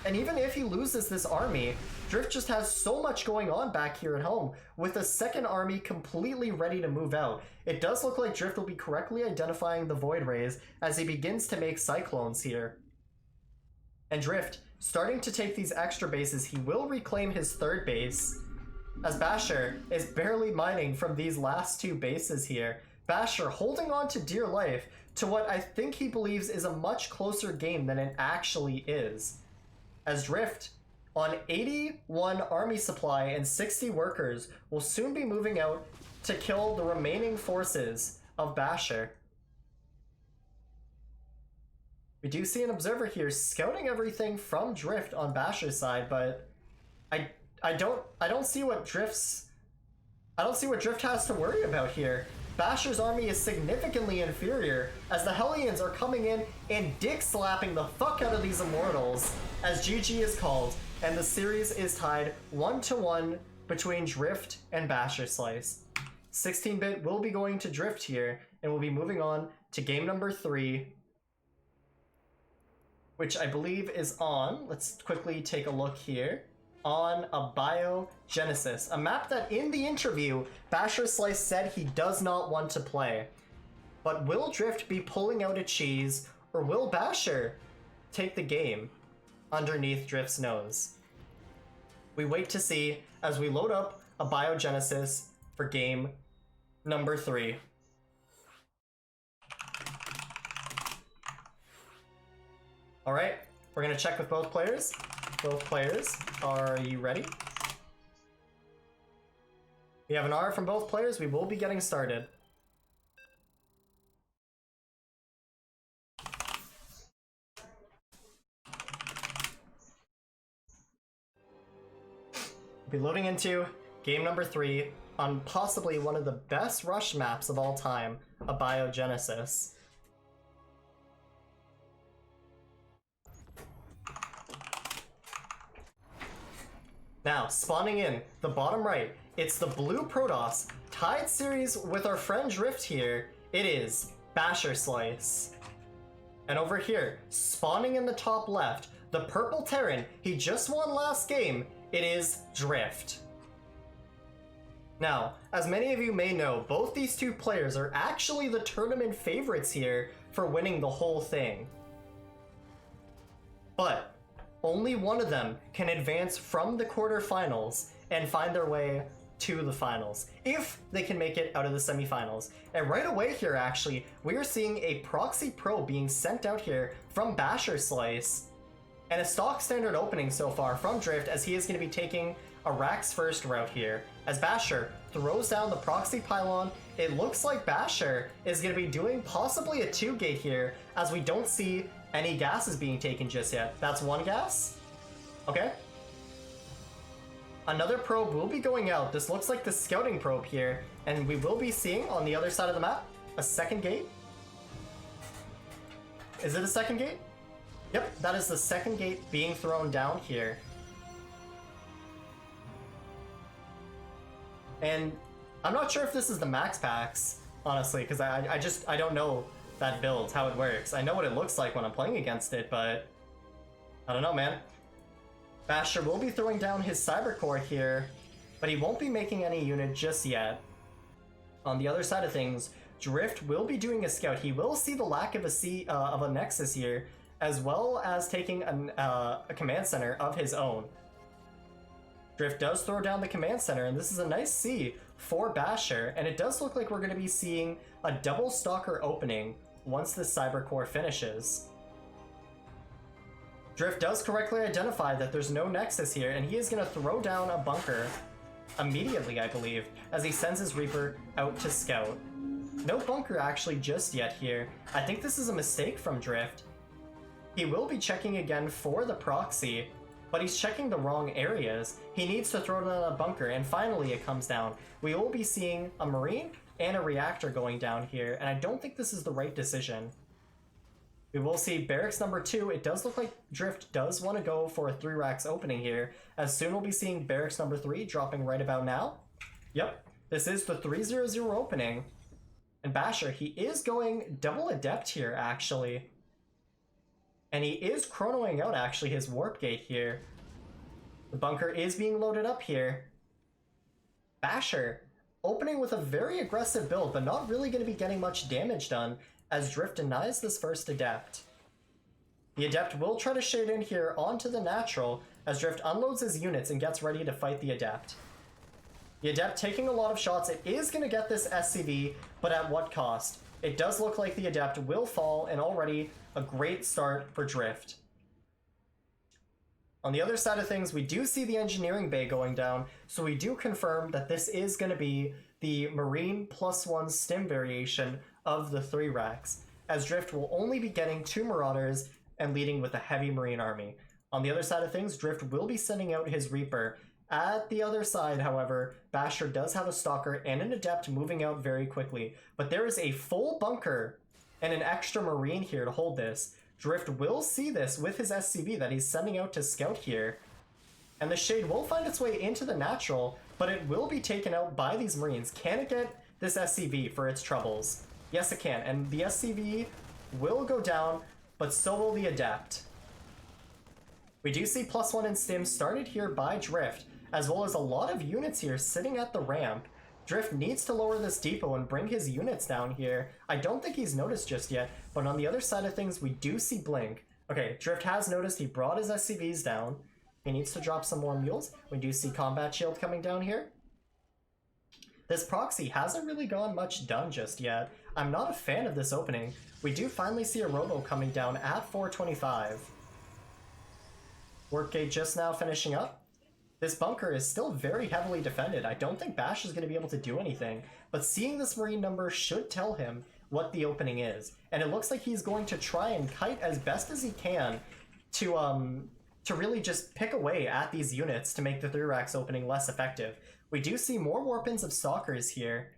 And even if he loses this army, Drift just has so much going on back here at home, with a 2nd army completely ready to move out. It does look like Drift will be correctly identifying the Void Rays as he begins to make Cyclones here. And Drift, starting to take these extra bases, he will reclaim his 3rd base, as Basher is barely mining from these last 2 bases here. Basher holding on to dear life to what I think he believes is a much closer game than it actually is. As Drift, on 81 army supply and 60 workers, will soon be moving out to kill the remaining forces of Basher. We do see an observer here scouting everything from Drift on Basher's side, but I don't see what Drift has to worry about here. Basher's army is significantly inferior, as the Hellions are coming in and dick-slapping the fuck out of these Immortals, as GG is called, and the series is tied 1-1 between Drift and Basherslice. 16-bit will be going to Drift here, and we'll be moving on to game number 3, which I believe is on, let's quickly take a look here, on a Biogenesis, a map that in the interview, Basherslice said he does not want to play. But will Drift be pulling out a cheese, or will Basher take the game underneath Drift's nose? We wait to see as we load up a Biogenesis for game number 3. Alright, we're gonna check with both players. Both players, are you ready? We have an R from both players. We will be getting started. be loading into game number 3 on possibly one of the best rush maps of all time, a Biogenesis. Now, spawning in the bottom right, it's the blue Protoss, tied series with our friend Drift here. It is Basherslice. And over here, spawning in the top left, the purple Terran, he just won last game, it is Drift. Now, as many of you may know, both these two players are actually the tournament favorites here for winning the whole thing. But only one of them can advance from the quarterfinals and find their way to the finals, if they can make it out of the semifinals. And right away here, actually, we are seeing a proxy probe being sent out here from Basherslice, and a stock standard opening so far from Drift, as he is going to be taking a Rax first route here. As Basher throws down the proxy pylon, it looks like Basher is going to be doing possibly a 2-gate here, as we don't see any gases being taken just yet. That's one gas? Okay. Another probe will be going out. This looks like the scouting probe here, and we will be seeing on the other side of the map a second gate. Is it a second gate? Yep, that is the second gate being thrown down here. And I'm not sure if this is the max packs, honestly, because I don't know that build, how it works. I know what it looks like when I'm playing against it, but I don't know, man. Basher will be throwing down his Cyber Core here, but he won't be making any unit just yet. On the other side of things, Drift will be doing a scout. He will see the lack of a Nexus here, as well as taking a command center of his own. Drift does throw down the command center, and this is a nice C for Basher, and it does look like we're going to be seeing a double stalker opening once the Cyber Core finishes. Drift does correctly identify that there's no Nexus here, and he is going to throw down a bunker immediately, I believe, as he sends his Reaper out to scout. No bunker actually just yet here. I think this is a mistake from Drift. He will be checking again for the proxy, but he's checking the wrong areas. He needs to throw down a bunker, and finally it comes down. We will be seeing a Marine and a reactor going down here, and I don't think this is the right decision. We will see barracks number 2. It does look like Drift does want to go for a 3 racks opening here, as soon we'll be seeing barracks number 3 dropping right about now. Yep, this is the 300 opening. And Basher, he is going double adept here, actually. And he is chronoing out, actually, his warp gate here. The bunker is being loaded up here. Basher opening with a very aggressive build, but not really going to be getting much damage done, as Drift denies this first adept. The adept will try to shade in here onto the natural, as Drift unloads his units and gets ready to fight the adept. The adept taking a lot of shots. It is going to get this SCV, but at what cost? It does look like the adept will fall, and already a great start for Drift. On the other side of things, we do see the engineering bay going down, so we do confirm that this is going to be the Marine +1 stim variation of the 3 racks, as Drift will only be getting 2 Marauders and leading with a heavy Marine army. On the other side of things, Drift will be sending out his Reaper. At the other side, however, Basher does have a Stalker and an Adept moving out very quickly, but there is a full bunker and an extra Marine here to hold this. Drift will see this with his SCV that he's sending out to scout here, and the Shade will find its way into the natural, but it will be taken out by these Marines. Can it get this SCV for its troubles? Yes, it can, and the SCV will go down, but so will the Adept. We do see +1 in stim started here by Drift, as well as a lot of units here sitting at the ramp. Drift needs to lower this depot and bring his units down here. I don't think he's noticed just yet, but on the other side of things, we do see Blink. Okay, Drift has noticed. He brought his SCVs down. He needs to drop some more mules. We do see Combat Shield coming down here. This proxy hasn't really gone much done just yet. I'm not a fan of this opening. We do finally see a Robo coming down at 425. Workgate just now finishing up. This bunker is still very heavily defended. I don't think Bash is going to be able to do anything, but seeing this Marine number should tell him what the opening is. And it looks like he's going to try and kite as best as he can to to really just pick away at these units to make the 3-racks opening less effective. We do see more warpins of stalkers here.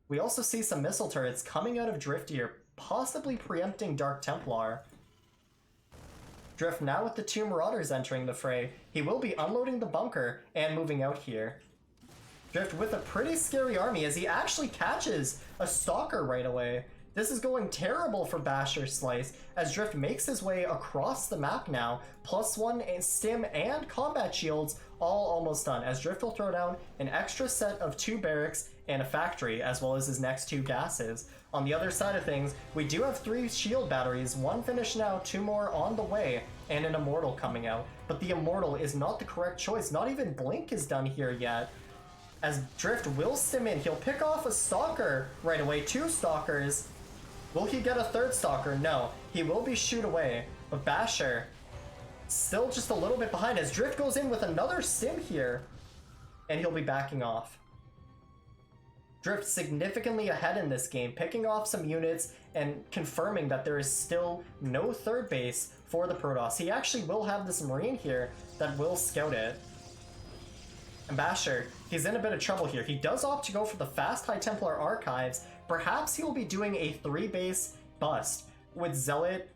We also see some missile turrets coming out of Drift here, possibly preempting Dark Templar. Drift now with the 2 Marauders entering the fray. He will be unloading the bunker and moving out here. Drift with a pretty scary army as he actually catches a Stalker right away. This is going terrible for Basherslice as Drift makes his way across the map now. +1 in stim and combat shields all almost done as Drift will throw down an extra set of 2 barracks and a factory as well as his next 2 gases. On the other side of things, we do have 3 shield batteries, 1 finished now, 2 more on the way, and an Immortal coming out. But the Immortal is not the correct choice. Not even Blink is done here yet. As Drift will stim in, he'll pick off a Stalker right away, 2 Stalkers. Will he get a 3rd Stalker? No. He will be shoot away. But Basher, still just a little bit behind as Drift goes in with another stim here. And he'll be backing off. Drift significantly ahead in this game, picking off some units and confirming that there is still no 3rd base for the Protoss. He actually will have this Marine here that will scout it. And Basher, he's in a bit of trouble here. He does opt to go for the fast High Templar Archives. Perhaps he will be doing a 3-base bust with Zealot,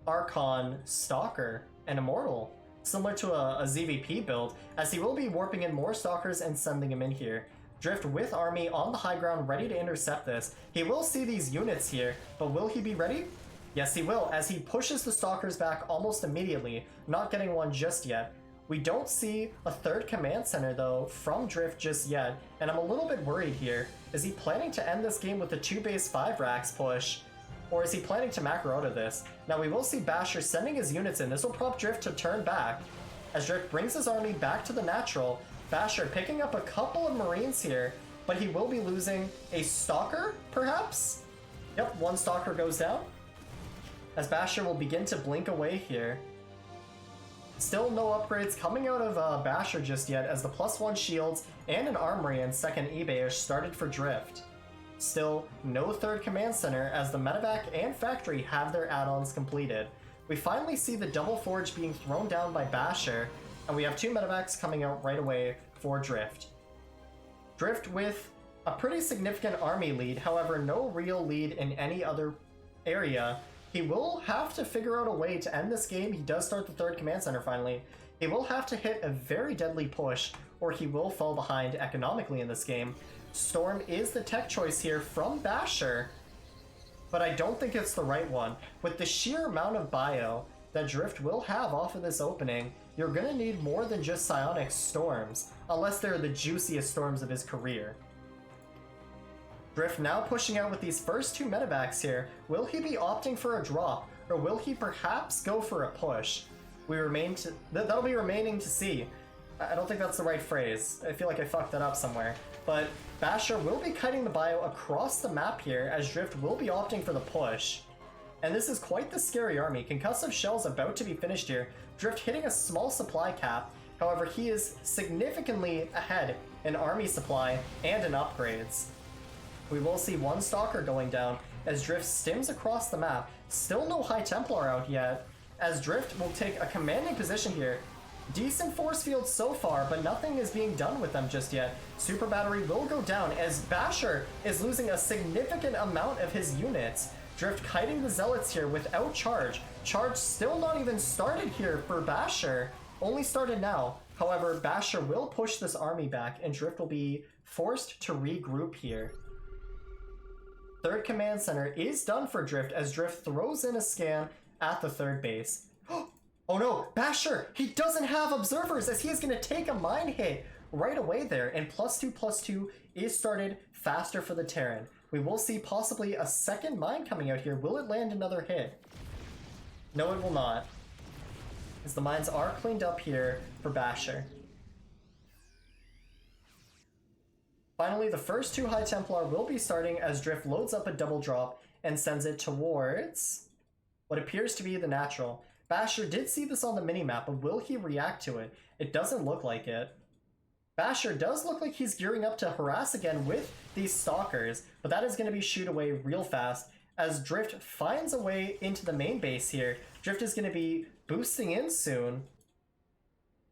Archon, Stalker, and Immortal, similar to a ZVP build, as he will be warping in more Stalkers and sending him in here. Drift with army on the high ground ready to intercept this. He will see these units here, but will he be ready? Yes, he will, as he pushes the Stalkers back almost immediately, not getting one just yet. We don't see a 3rd command center though from Drift just yet, and I'm a little bit worried here. Is he planning to end this game with a 2-base 5-racks push? Or is he planning to macro out of this? Now we will see Basher sending his units in. This will prompt Drift to turn back. As Drift brings his army back to the natural, Basher picking up a couple of Marines here, but he will be losing a Stalker, perhaps? Yep, 1 Stalker goes down. As Basher will begin to blink away here. Still no upgrades coming out of Basher just yet, as the +1 shields and an armory and 2nd eBay are started for Drift. Still no 3rd command center, as the medevac and factory have their add-ons completed. We finally see the double forge being thrown down by Basher, and we have 2 medevacs coming out right away for Drift. Drift with a pretty significant army lead, however no real lead in any other area. He will have to figure out a way to end this game. He does start the 3rd command center finally. He will have to hit a very deadly push, or he will fall behind economically in this game. Storm is the tech choice here from Basher, but I don't think it's the right one. With the sheer amount of bio that Drift will have off of this opening, you're gonna need more than just psionic storms, unless they're the juiciest storms of his career. Drift now pushing out with these first 2 medevacs here. Will he be opting for a drop, or will he perhaps go for a push? That'll be remaining to see. I don't think that's the right phrase. I feel like I fucked that up somewhere. But Basher will be cutting the bio across the map here, as Drift will be opting for the push. And this is quite the scary army. Concussive Shell's about to be finished here. Drift hitting a small supply cap. However, he is significantly ahead in army supply and in upgrades. We will see 1 Stalker going down as Drift stims across the map. Still no High Templar out yet, as Drift will take a commanding position here. Decent force field so far, but nothing is being done with them just yet. Super Battery will go down as Basher is losing a significant amount of his units. Drift kiting the Zealots here without charge. Charge still not even started here for Basher, only started now. However, Basher will push this army back and Drift will be forced to regroup here. 3rd command center is done for Drift as Drift throws in a scan at the 3rd base. Oh no, Basher, he doesn't have observers as he is going to take a mine hit right away there, and +2/+2 is started faster for the Terran. We will see possibly a 2nd mine coming out here. Will it land another hit? No, it will not, as the mines are cleaned up here for Basher. Finally, the first 2 High Templar will be starting as Drift loads up a double drop and sends it towards what appears to be the natural. Basher did see this on the minimap, but will he react to it? It doesn't look like it. Basher does look like he's gearing up to harass again with these Stalkers, but that is going to be shoot away real fast as Drift finds a way into the main base here. Drift is going to be boosting in soon.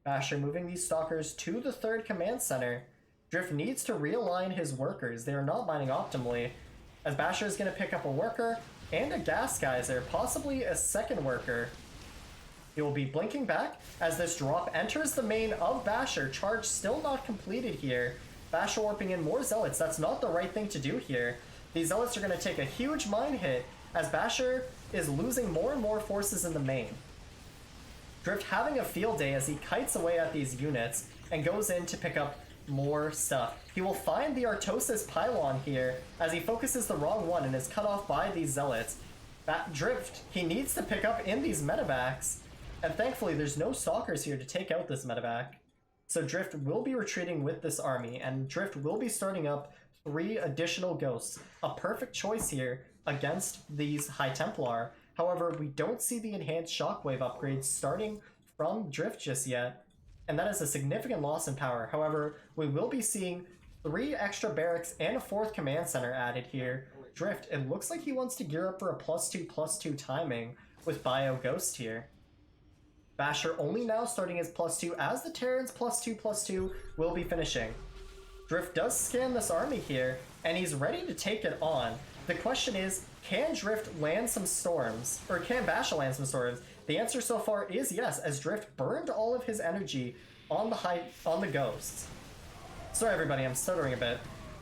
Basher moving these stalkers to the third command center. Drift needs to realign his workers. They are not mining optimally, as Basher is going to pick up a worker and a gas geyser, possibly a second worker. He will be blinking back as this drop enters the main of Basher. Charge still not completed here. Basher warping in more zealots. That's not the right thing to do here. These zealots are going to take a huge mine hit as Basher is losing more and more forces in the main. Drift having a field day as he kites away at these units and goes in to pick up more stuff. He will find the Artosis pylon here as he focuses the wrong one and is cut off by these zealots. Drift, he needs to pick up in these medevacs, and thankfully there's no stalkers here to take out this medevac. So Drift will be retreating with this army, and Drift will be starting up 3 additional ghosts. A perfect choice here against these High Templar. However, we don't see the enhanced shockwave upgrades starting from Drift just yet, and that is a significant loss in power. However, we will be seeing 3 extra barracks and a 4th command center added here. Drift, it looks like he wants to gear up for a +2/+2 timing with Bio Ghost here. Basher only now starting his +2 as the Terran's +2/+2 will be finishing. Drift does scan this army here, and he's ready to take it on. The question is, can Drift land some storms? Or can Basher land some storms? The answer so far is yes, as Drift burned all of his energy on the ghosts. Sorry everybody, I'm stuttering a bit.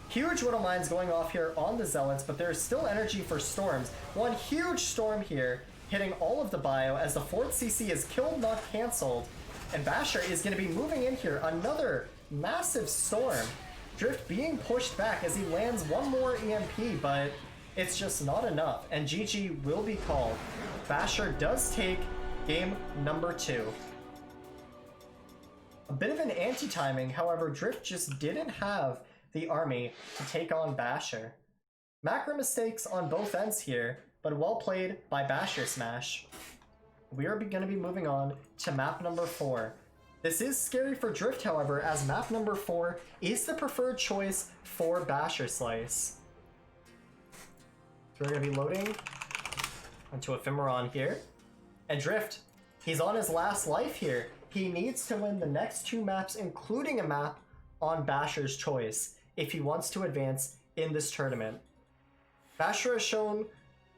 Huge Widow Mines going off here on the Zealots, but there is still energy for storms. One huge storm here, hitting all of the bio as the 4th CC is killed, not cancelled. And Basher is going to be moving in here. Another massive storm. Drift being pushed back as he lands one more EMP, but it's just not enough. And GG will be called. Basher does take game number 2. A bit of an anti-timing, however, Drift just didn't have the army to take on Basher. Macro mistakes on both ends here, but well played by Basher Smash. We are going to be moving on to map number 4. This is scary for Drift, however, as map number 4 is the preferred choice for Basherslice. So we're going to be loading onto Ephemeron here. And Drift, he's on his last life here. He needs to win the next 2 maps, including a map on Basher's choice, if he wants to advance in this tournament. Basher has shown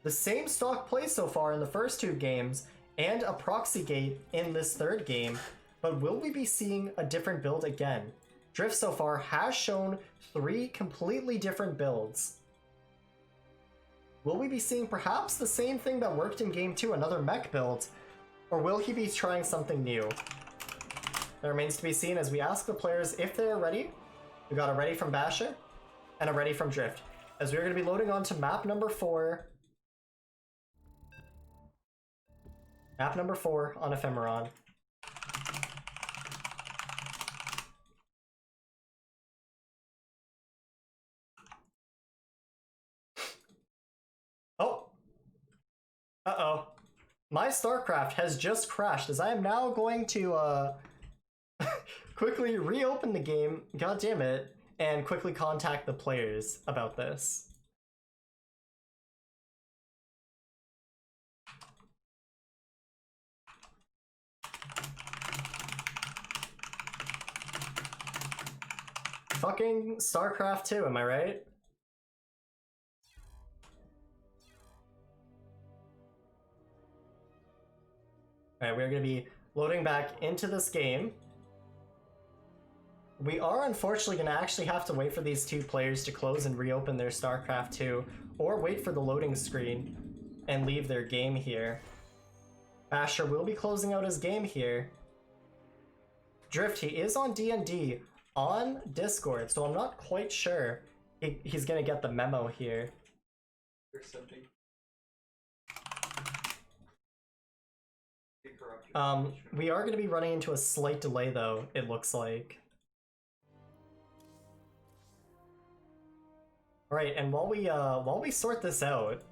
the same stock play so far in the first 2 games, and a proxy gate in this 3rd game, but will we be seeing a different build again? Drift so far has shown 3 completely different builds. Will we be seeing perhaps the same thing that worked in game 2, another mech build, or will he be trying something new? That remains to be seen as we ask the players if they are ready. We got a ready from Basher and a ready from Drift, as we're going to be loading on to map number 4. Map number 4 on Ephemeron. Oh! Uh-oh. My StarCraft has just crashed, as I am now going to, quickly reopen the game, god damn it, and quickly contact the players about this. Fucking StarCraft 2, am I right? Alright, we're gonna be loading back into this game. We are unfortunately gonna actually have to wait for these 2 players to close and reopen their StarCraft 2, or wait for the loading screen and leave their game here. Basher will be closing out his game here. Drift, he is on D&D on Discord, so I'm not quite sure he's gonna get the memo here. We are gonna be running into a slight delay though, it looks like. Alright, and while we sort this out,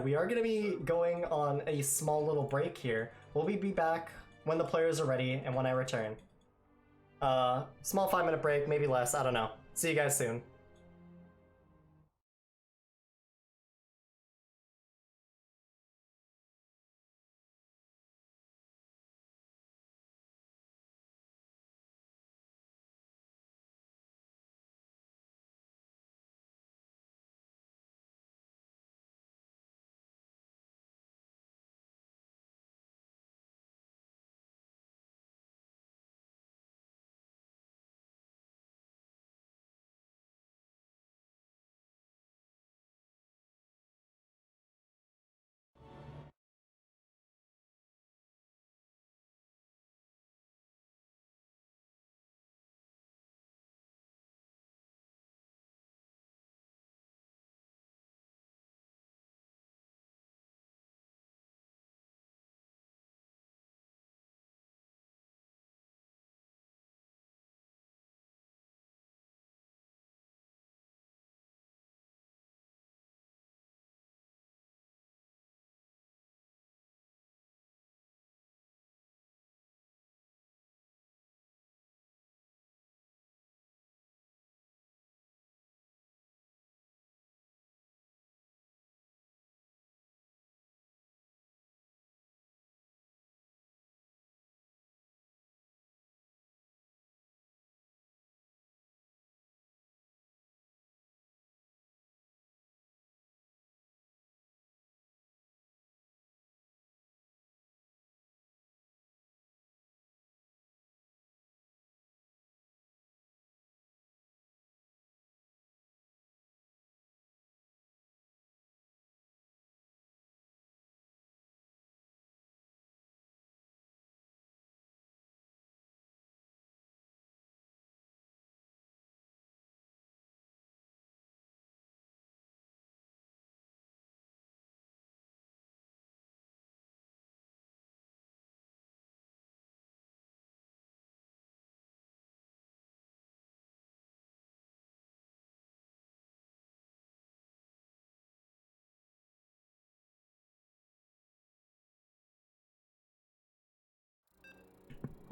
we are gonna be going on a small little break here. We'll be back when the players are ready and when I return. Small 5-minute break, maybe less, I don't know. See you guys soon.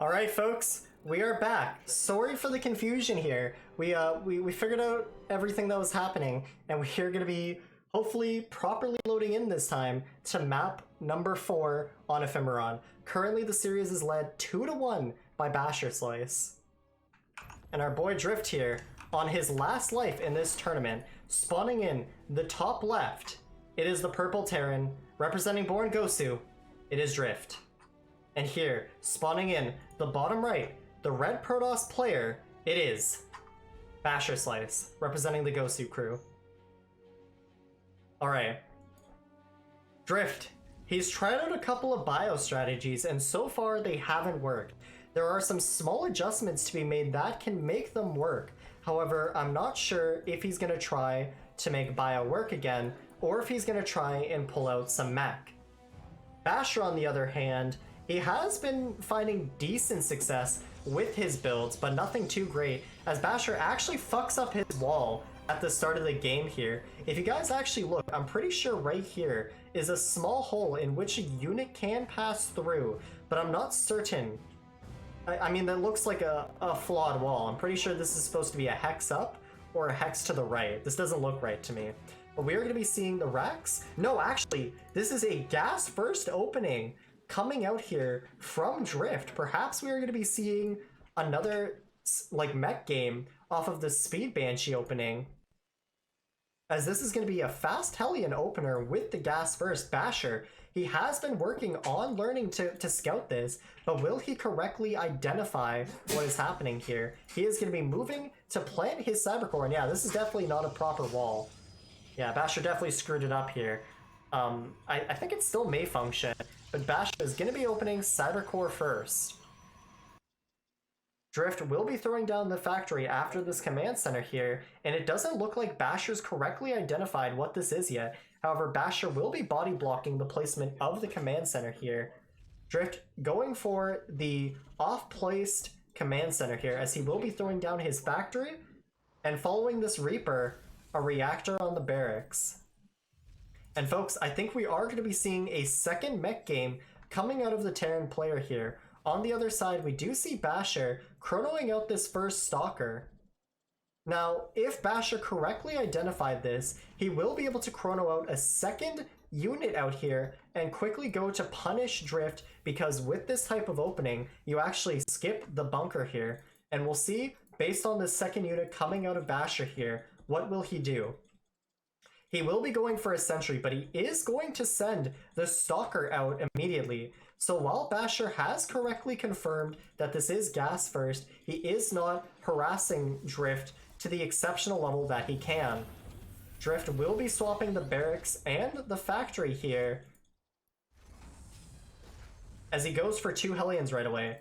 All right, folks, we are back. Sorry for the confusion here. We figured out everything that was happening, and we're gonna be hopefully properly loading in this time to map number 4 on Ephemeron. Currently, the series is led 2-1 by Basherslice. And our boy Drift here, on his last life in this tournament, spawning in the top left, it is the purple Terran, representing Born Gosu, it is Drift. And here, spawning in the bottom right, the red Protoss player, it is Basherslice, representing the Gosu crew. Alright. Drift. He's tried out a couple of bio strategies, and so far they haven't worked. There are some small adjustments to be made that can make them work. However, I'm not sure if he's going to try to make bio work again, or if he's going to try and pull out some mech. Basher, on the other hand, he has been finding decent success with his builds, but nothing too great, as Basher actually fucks up his wall at the start of the game here. If you guys actually look, I'm pretty sure right here is a small hole in which a unit can pass through, but I'm not certain. I mean, that looks like a flawed wall. I'm pretty sure this is supposed to be a hex up or a hex to the right. This doesn't look right to me. But we are going to be seeing the Rex. No, actually, this is a gas first opening coming out here from Drift. Perhaps we are going to be seeing another like mech game off of the Speed Banshee opening, as this is going to be a fast Hellion opener with the gas first. Basher, he has been working on learning to scout this, but will he correctly identify what is happening here? He is going to be moving to plant his Cybercore, and yeah, this is definitely not a proper wall. Yeah, Basher definitely screwed it up here. I think it still may function, but Basher is going to be opening Cybercore first. Drift will be throwing down the factory after this command center here, and it doesn't look like Basher's correctly identified what this is yet. However, Basher will be body blocking the placement of the command center here. Drift going for the off-placed command center here, as he will be throwing down his factory, and following this Reaper, a reactor on the barracks. And folks, I think we are going to be seeing a second mech game coming out of the Terran player here. On the other side, we do see Basher chronoing out this first Stalker. Now, if Basher correctly identified this, he will be able to chrono out a second unit out here and quickly go to punish Drift, because with this type of opening, you actually skip the bunker here. And we'll see, based on the second unit coming out of Basher here, what will he do? He will be going for a sentry, but he is going to send the Stalker out immediately. So while Basher has correctly confirmed that this is gas first, he is not harassing Drift to the exceptional level that he can. Drift will be swapping the barracks and the factory here, as he goes for 2 Hellions right away.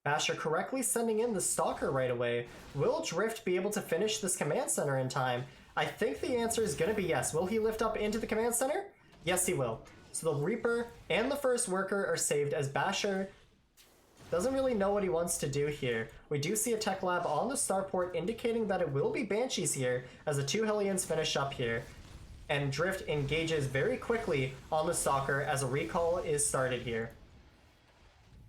Basher correctly sending in the Stalker right away. Will Drift be able to finish this command center in time? I think the answer is going to be yes. Will he lift up into the command center? Yes, he will. So the Reaper and the first worker are saved, as Basher doesn't really know what he wants to do here. We do see a tech lab on the starport indicating that it will be Banshees here, as the 2 Hellions finish up here. And Drift engages very quickly on the Stalker as a recall is started here.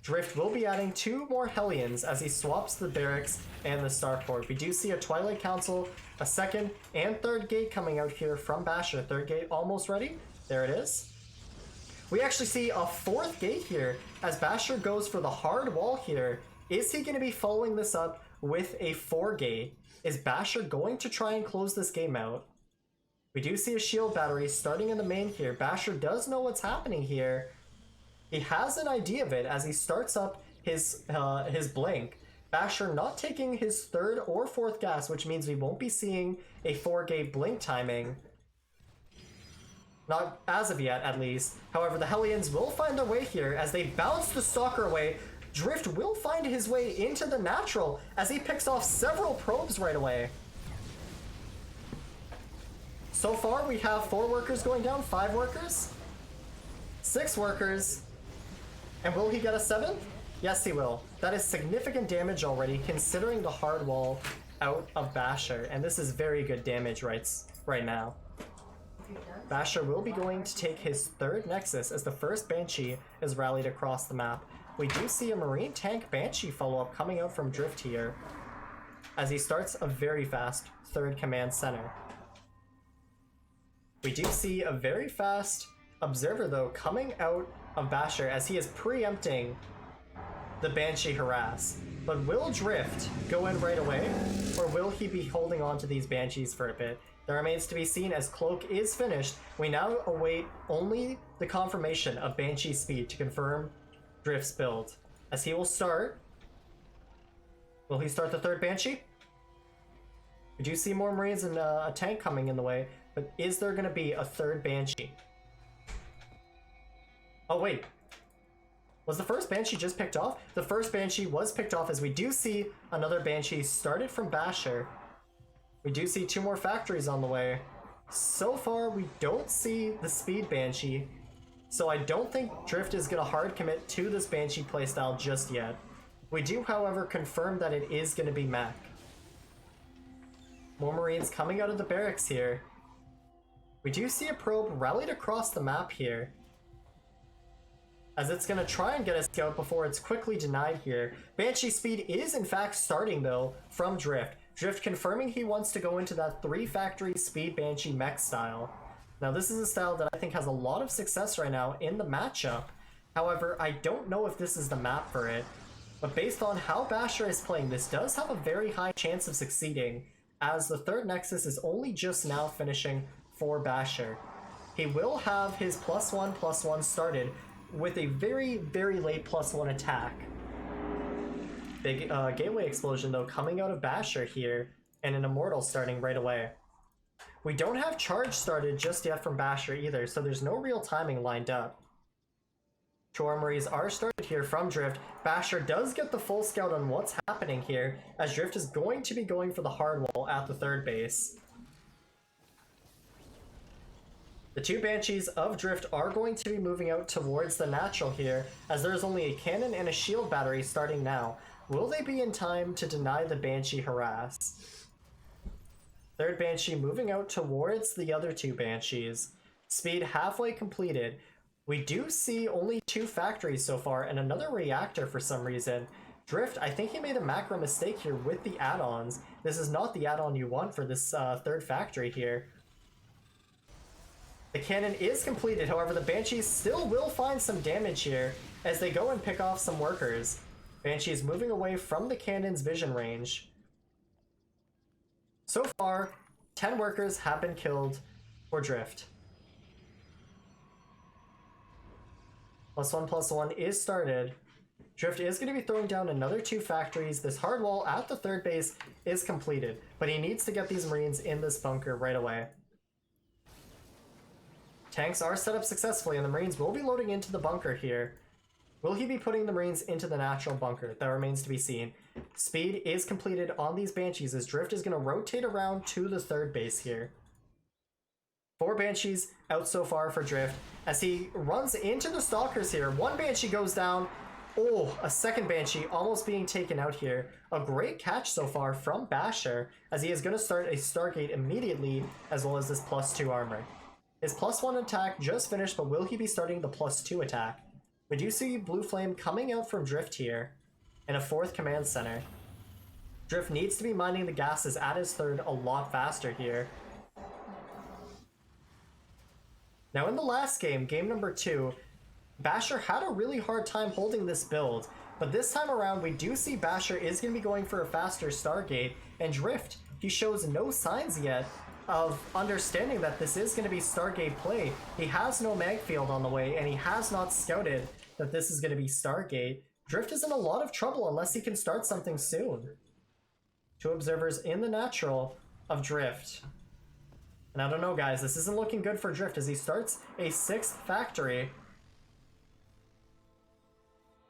Drift will be adding 2 more Hellions as he swaps the barracks and the starport. We do see a Twilight Council, a second and third gate coming out here from Basher. Third gate almost ready. There it is. We actually see a 4th gate here as Basher goes for the hard wall here. Is he going to be following this up with a 4 gate? Is Basher going to try and close this game out? We do see a shield battery starting in the main here. Basher does know what's happening here. He has an idea of it as he starts up his blink. Basher not taking his 3rd or 4th gas, which means we won't be seeing a 4-gate blink timing. Not as of yet, at least. However, the Hellions will find their way here as they bounce the Stalker away. Drift will find his way into the natural as he picks off several probes right away. So far, we have 4 workers going down, 5 workers, 6 workers, and will he get a 7th? Yes, he will. That is significant damage already, considering the hard wall out of Basher, and this is very good damage right now. Basher will be going to take his 3rd Nexus as the first Banshee is rallied across the map. we do see a Marine Tank Banshee follow-up coming out from Drift here, as he starts a very fast 3rd command center. We do see a very fast Observer, though, coming out of Basher as he is preempting the Banshee harass. But will Drift go in right away, or will he be holding on to these Banshees for a bit? That remains to be seen. As Cloak is finished, we now await only the confirmation of Banshee speed to confirm Drift's build. As he will start. Will he start the 3rd Banshee? We do see more Marines and a tank coming in the way, but is there going to be a 3rd Banshee? Oh wait, was the 1st Banshee just picked off? The 1st Banshee was picked off, as we do see another Banshee started from Basher. We do see 2 more factories on the way. So far, we don't see the Speed Banshee, so I don't think Drift is going to hard commit to this Banshee playstyle just yet. We do, however, confirm that it is going to be Mac. More Marines coming out of the barracks here. We do see a probe rallied across the map here, as it's going to try and get a scout before it's quickly denied here. Banshee speed is in fact starting, though, from Drift. Drift confirming he wants to go into that 3-factory speed Banshee mech style. Now this is a style that I think has a lot of success right now in the matchup. However, I don't know if this is the map for it. But based on how Basher is playing, this does have a very high chance of succeeding, as the 3rd Nexus is only just now finishing for Basher. He will have his +1/+1 started with a very, very late +1 attack. Big gateway explosion, though, coming out of Basher here, and an Immortal starting right away. We don't have charge started just yet from Basher either, so there's no real timing lined up. 2 armories are started here from Drift. Basher does get the full scout on what's happening here, as Drift is going to be going for the hard wall at the 3rd base. The 2 Banshees of Drift are going to be moving out towards the natural here, as there's only a cannon and a shield battery starting now. Will they be in time to deny the Banshee harass? 3rd Banshee moving out towards the other 2 Banshees. Speed halfway completed. We do see only 2 factories so far, and another reactor for some reason. Drift, I think he made a macro mistake here with the add-ons. This is not the add-on you want for this 3rd factory here. The cannon is completed, however the Banshees still will find some damage here as they go and pick off some workers. Banshees moving away from the cannon's vision range. So far, 10 workers have been killed for Drift. +1/+1 is started. Drift is going to be throwing down another 2 factories. This hard wall at the 3rd base is completed, but he needs to get these Marines in this bunker right away. Tanks are set up successfully, and the Marines will be loading into the bunker here. Will he be putting the Marines into the natural bunker? That remains to be seen. Speed is completed on these Banshees, as Drift is going to rotate around to the 3rd base here. 4 Banshees out so far for Drift, as he runs into the Stalkers here. 1 Banshee goes down. Oh, a 2nd Banshee almost being taken out here. A great catch so far from Basher, as he is going to start a Stargate immediately, as well as this +2 armor. His +1 attack just finished, but will he be starting the +2 attack? We do see Blue Flame coming out from Drift here, in a 4th command center. Drift needs to be mining the gases at his 3rd a lot faster here. Now in the last game, game number 2, Basher had a really hard time holding this build, but this time around we do see Basher is going to be going for a faster Stargate, and Drift, he shows no signs yet of understanding that this is going to be Stargate play. He has no mag field on the way, and he has not scouted that this is going to be Stargate. Drift is in a lot of trouble unless he can start something soon. 2 observers in the natural of Drift. And I don't know, guys, this isn't looking good for Drift as he starts a 6th factory.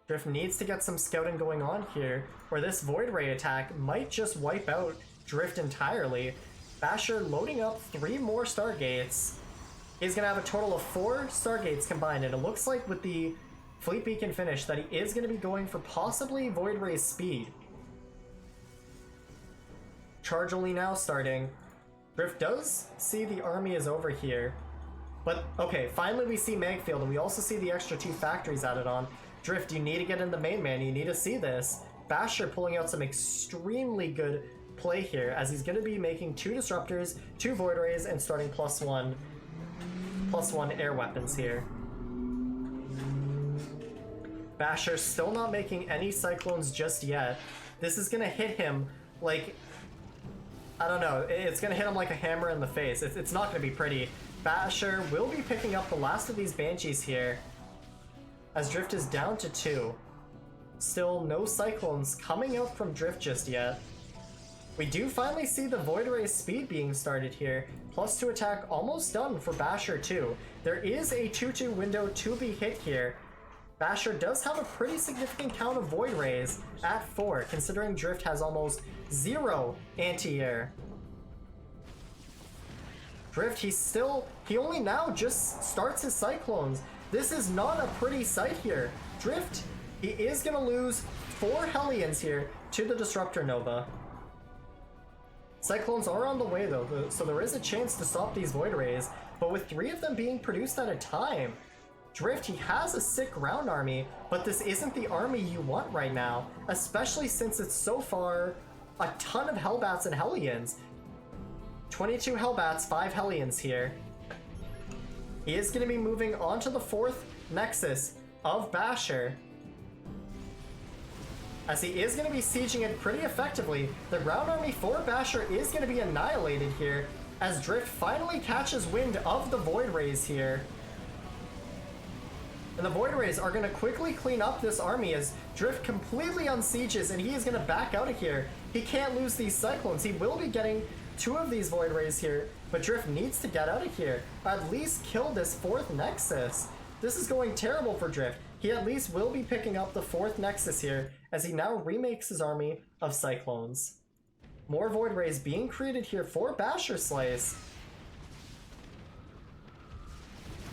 Drift needs to get some scouting going on here, or this Void Ray attack might just wipe out Drift entirely. Basher loading up 3 more Stargates. He's going to have a total of 4 Stargates combined, and it looks like with the Fleet Beacon finish that he is going to be going for possibly Void Ray's speed. Charge only now starting. Drift does see the army is over here. But, okay, finally we see Magfield, and we also see the extra 2 factories added on. Drift, you need to get in the main, man. You need to see this. Basher pulling out some extremely good play here, as he's going to be making 2 disruptors, 2 void rays, and starting +1 air weapons here. Basher still not making any cyclones just yet. This is going to hit him like, I don't know, it's going to hit him like a hammer in the face. It's not going to be pretty. Basher will be picking up the last of these banshees here, as Drift is down to 2. Still no cyclones coming out from Drift just yet. We do finally see the Void Ray speed being started here. +2 attack almost done for Basher too. There is a 2-2 window to be hit here. Basher does have a pretty significant count of Void Rays at 4, considering Drift has almost 0 anti-air. Drift, he only now just starts his cyclones. This is not a pretty sight here. Drift, he is gonna lose 4 Hellions here to the Disruptor Nova. Cyclones are on the way though, so there is a chance to stop these Void Rays, but with 3 of them being produced at a time, Drift, he has a sick ground army, but this isn't the army you want right now, especially since it's so far a ton of Hellbats and Hellions. 22 Hellbats, 5 Hellions here. He is going to be moving on to the 4th Nexus of Basher, as he is going to be sieging it pretty effectively. The ground army for Basher is going to be annihilated here, as Drift finally catches wind of the Void Rays here. And the Void Rays are going to quickly clean up this army as Drift completely unsieges, and he is going to back out of here. He can't lose these Cyclones. He will be getting 2 of these Void Rays here, but Drift needs to get out of here. At least kill this 4th Nexus. This is going terrible for Drift. He at least will be picking up the 4th Nexus here, as he now remakes his army of Cyclones. More Void Rays being created here for Basherslice.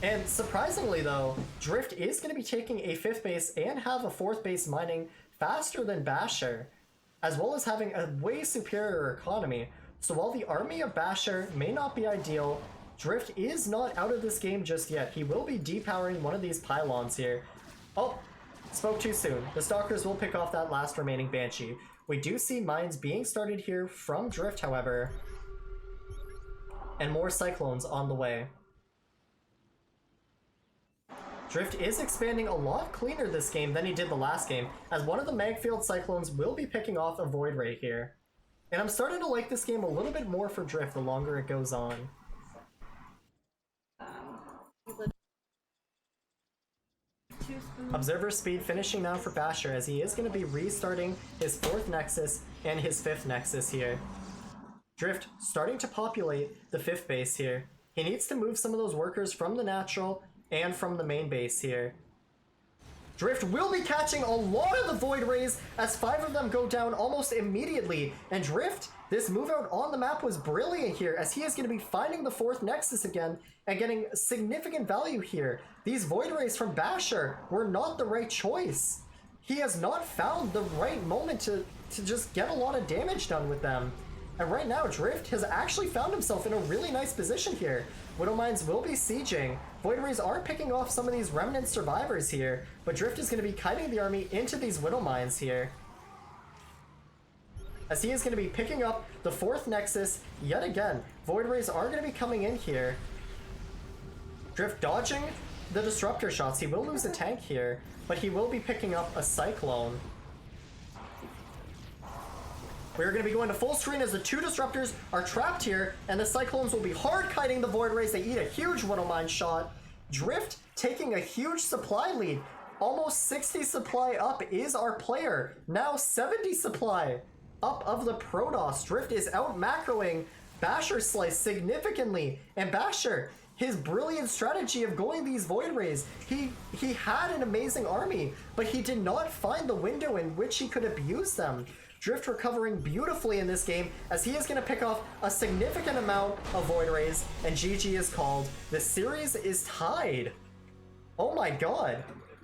And surprisingly though, Drift is going to be taking a 5th base and have a 4th base mining faster than Basher, as well as having a way superior economy. So while the army of Basher may not be ideal, Drift is not out of this game just yet. He will be depowering one of these pylons here. Oh, spoke too soon. The Stalkers will pick off that last remaining Banshee. We do see mines being started here from Drift, however, and more Cyclones on the way. Drift is expanding a lot cleaner this game than he did the last game, as one of the Magfield Cyclones will be picking off a Void Ray here. And I'm starting to like this game a little bit more for Drift the longer it goes on. Observer speed finishing now for Basher, as he is going to be restarting his 4th Nexus and his 5th Nexus here. Drift starting to populate the 5th base here. He needs to move some of those workers from the natural and from the main base here. Drift will be catching a lot of the Void Rays, as 5 of them go down almost immediately. And Drift, this move out on the map was brilliant here, as he is going to be finding the 4th Nexus again and getting significant value here. These Void Rays from Basher were not the right choice. He has not found the right moment to just get a lot of damage done with them. And right now, Drift has actually found himself in a really nice position here. Widow Mines will be sieging. Void Rays are picking off some of these remnant survivors here, but Drift is going to be kiting the army into these Widow Mines here, as he is going to be picking up the 4th Nexus yet again. Void Rays are going to be coming in here. Drift dodging the Disruptor shots. He will lose a tank here, but he will be picking up a Cyclone. We're going to be going to full screen as the 2 Disruptors are trapped here, and the Cyclones will be hard kiting the Void Rays. They eat a huge Widow Mine shot. Drift taking a huge supply lead. Almost 60 supply up is our player. Now 70 supply up of the Protoss. Drift is out macroing Basherslice significantly, and Basher, his brilliant strategy of going these Void Rays, he had an amazing army, but he did not find the window in which he could abuse them. Drift recovering beautifully in this game, as he is going to pick off a significant amount of Void Rays, and GG is called. The series is tied. Oh my god.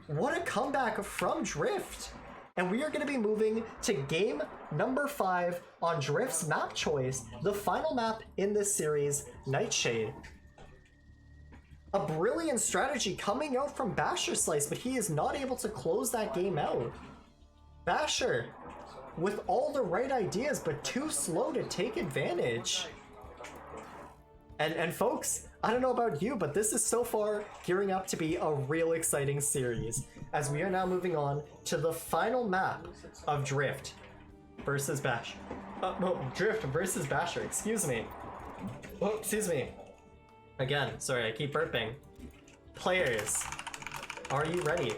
What a comeback from Drift. And we are going to be moving to game number 5 on Drift's map choice, the final map in this series, Nightshade. A brilliant strategy coming out from Basherslice, but he is not able to close that game out. Basher, with all the right ideas, but too slow to take advantage. And folks, I don't know about you, but this is so far gearing up to be a real exciting series, as we are now moving on to the final map of Drift versus Basher. Drift versus Basher, excuse me. Oh, excuse me. Again, sorry, I keep burping. Players, are you ready?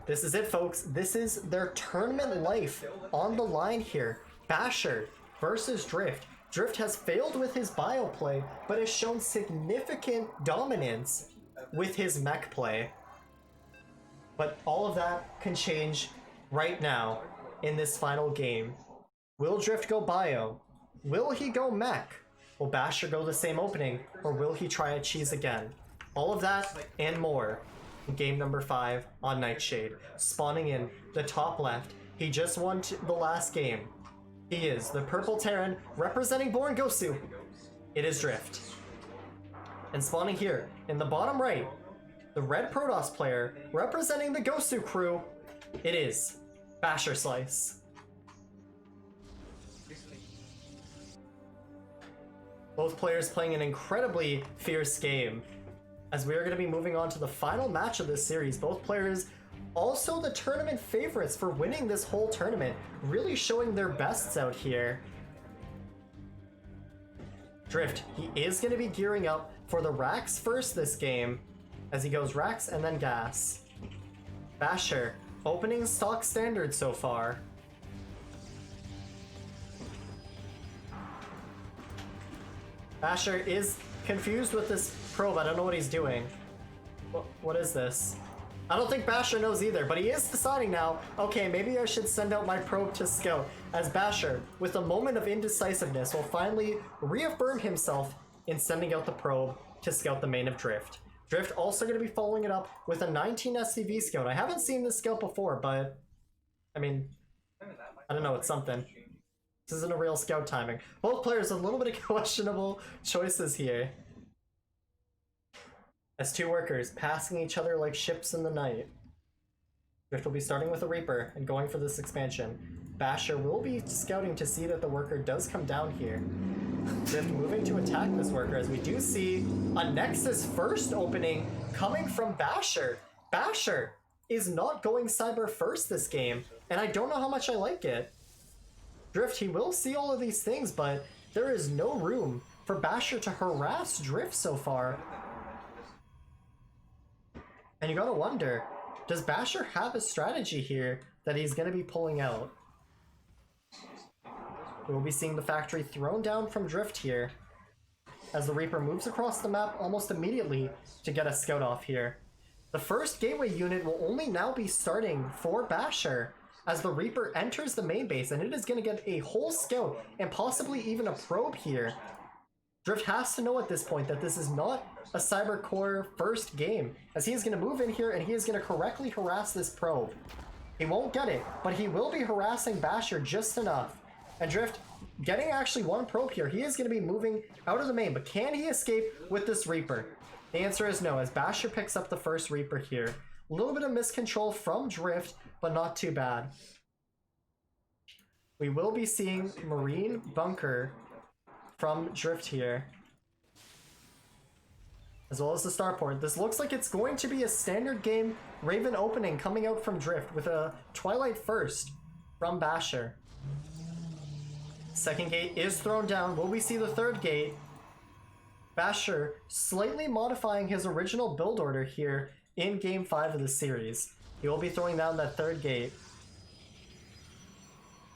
This is it, folks. This is their tournament life on the line here. Basher versus Drift. Drift has failed with his bio play, but has shown significant dominance with his mech play. But all of that can change right now in this final game. Will Drift go bio? Will he go mech? Will Basher go the same opening, or will he try a cheese again? All of that and more in game number 5 on Nightshade. Spawning in the top left. He just won the last game. He is the purple Terran representing Born Gosu. It is Drift. And spawning here in the bottom right, the red Protoss player representing the Gosu crew. It is Basherslice. Both players playing an incredibly fierce game. As we are going to be moving on to the final match of this series, both players also the tournament favorites for winning this whole tournament, really showing their bests out here. Drift, he is going to be gearing up for the Rax first this game, as he goes Rax and then Gas. Basher, opening stock standard so far. Basher is confused with this probe. I don't know what he's doing. What is this? I don't think Basher knows either, but he is deciding now, okay, maybe I should send out my probe to scout, as Basher, with a moment of indecisiveness, will finally reaffirm himself in sending out the probe to scout the main of Drift. Drift also going to be following it up with a 19 SCV scout. I haven't seen this scout before, but I mean, I don't know, it's something. This isn't a real scout timing. Both players a little bit of questionable choices here, as two workers passing each other like ships in the night. Drift will be starting with a Reaper and going for this expansion. Basher will be scouting to see that the worker does come down here. Drift moving to attack this worker, as we do see a Nexus first opening coming from Basher. Basher is not going cyber first this game, and I don't know how much I like it. Drift, he will see all of these things, but there is no room for Basher to harass Drift so far. And you gotta wonder, does Basher have a strategy here that he's gonna be pulling out? We'll be seeing the factory thrown down from Drift here, as the Reaper moves across the map almost immediately to get a scout off here. The first gateway unit will only now be starting for Basher, as the Reaper enters the main base, and it is going to get a whole scout and possibly even a probe here. Drift has to know at this point that this is not a Cyber Core first game, as he is going to move in here and he is going to correctly harass this probe. He won't get it, but he will be harassing Basher just enough. And Drift getting actually one probe here. He is going to be moving out of the main, but can he escape with this Reaper? The answer is no, as Basher picks up the first Reaper here. A little bit of miscontrol from Drift, but not too bad. We will be seeing Marine Bunker from Drift here, as well as the starport. This looks like it's going to be a standard game Raven opening coming out from Drift, with a Twilight first from Basher. Second gate is thrown down. Will we see the third gate? Basher slightly modifying his original build order here in game 5 of the series. He will be throwing down that third gate.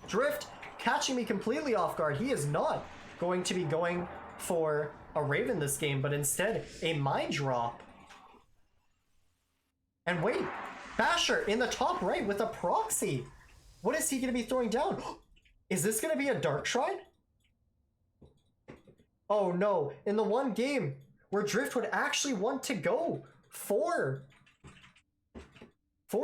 Drift catching me completely off guard. He is not going to be going for a Raven this game, but instead a mine drop. And wait, Basher in the top right with a proxy. What is he going to be throwing down? Is this going to be a Dark Shrine? Oh no, in the one game where Drift would actually want to go for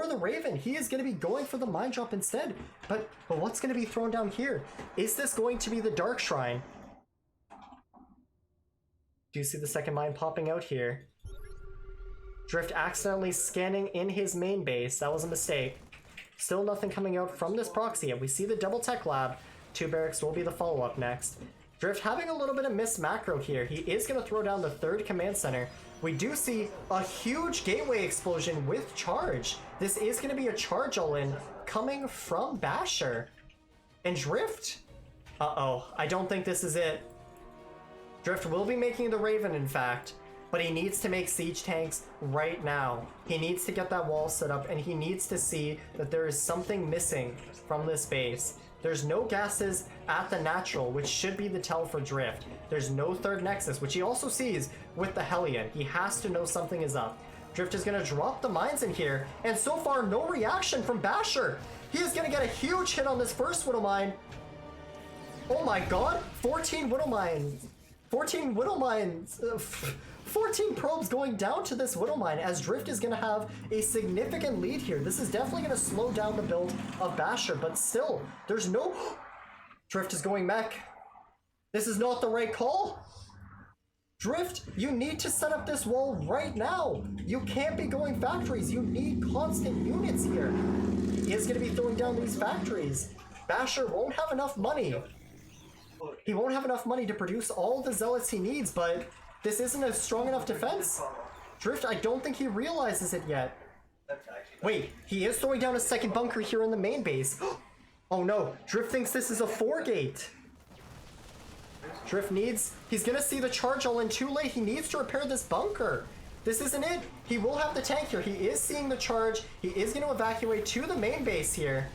the Raven, he is going to be going for the mine drop instead. But what's going to be thrown down here? Is this going to be the Dark Shrine? Do you see the second mine popping out here? Drift accidentally scanning in his main base. That was a mistake. Still nothing coming out from this proxy, and we see the double tech lab. 2 barracks will be the follow-up next. Drift having a little bit of missed macro here. He is going to throw down the 3rd command center. We do see a huge gateway explosion with charge. This is going to be a charge all-in coming from Basher. And Drift? Uh-oh, I don't think this is it. Drift will be making the Raven, in fact, but he needs to make siege tanks right now. He needs to get that wall set up, and he needs to see that there is something missing from this base. There's no gases at the natural, which should be the tell for Drift. There's no 3rd nexus, which he also sees with the Hellion. He has to know something is up. Drift is going to drop the mines in here, and so far no reaction from Basher. He is going to get a huge hit on this first Widow Mine. Oh my god, 14 Widow Mines. 14 Widow Mines. 14 probes going down to this Widow Mine, as Drift is going to have a significant lead here. This is definitely going to slow down the build of Basher, but still, there's no... Drift is going mech. This is not the right call. Drift, you need to set up this wall right now. You can't be going factories. You need constant units here. He is going to be throwing down these factories. Basher won't have enough money. He won't have enough money to produce all the zealots he needs, but this isn't a strong enough defense. Drift, I don't think he realizes it yet. Wait, he is throwing down a 2nd bunker here in the main base. Oh no, Drift thinks this is a 4-gate. Drift needs... He's gonna see the charge all in too late. He needs to repair this bunker. This isn't it. He will have the tank here. He is seeing the charge. He is going to evacuate to the main base here.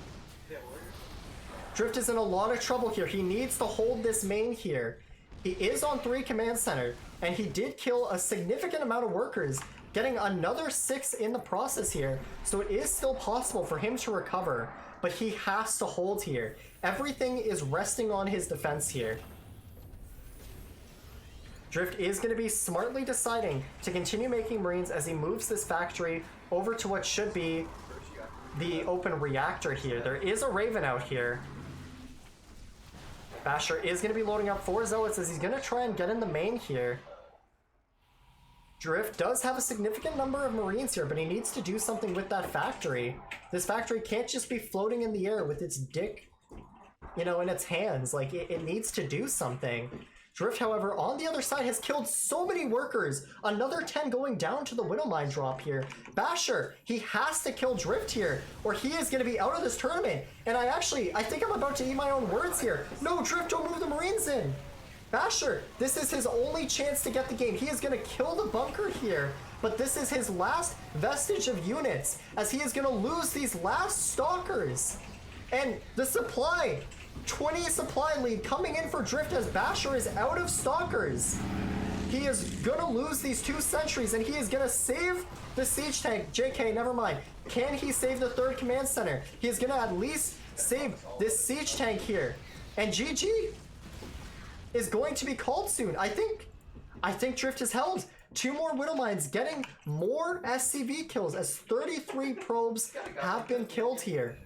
Drift is in a lot of trouble here. He needs to hold this main here. He is on 3 command center, and he did kill a significant amount of workers, getting another 6 in the process here. So it is still possible for him to recover, but he has to hold here. Everything is resting on his defense here. Drift is going to be smartly deciding to continue making Marines as he moves this factory over to what should be the open reactor here. There is a Raven out here. Basher is going to be loading up 4 Zealots as he's going to try and get in the main here. Drift does have a significant number of Marines here, but he needs to do something with that factory. This factory can't just be floating in the air with its dick, you know, in its hands. Like, it needs to do something. Drift, however, on the other side has killed so many workers. Another 10 going down to the Widow Mine drop here. Basher, he has to kill Drift here, or he is going to be out of this tournament. And I think I'm about to eat my own words here. No, Drift, don't move the Marines in. Basher, this is his only chance to get the game. He is going to kill the bunker here, but this is his last vestige of units, as he is going to lose these last stalkers. And the supply, 20 supply lead coming in for Drift as Basher is out of stalkers. He is gonna lose these 2 sentries, and he is gonna save the siege tank. JK, never mind. Can he save the 3rd command center? He is gonna at least save this siege tank here. And GG is going to be called soon. I think Drift is held. 2 more Widow Mines, getting more SCV kills as 33 probes have been killed here.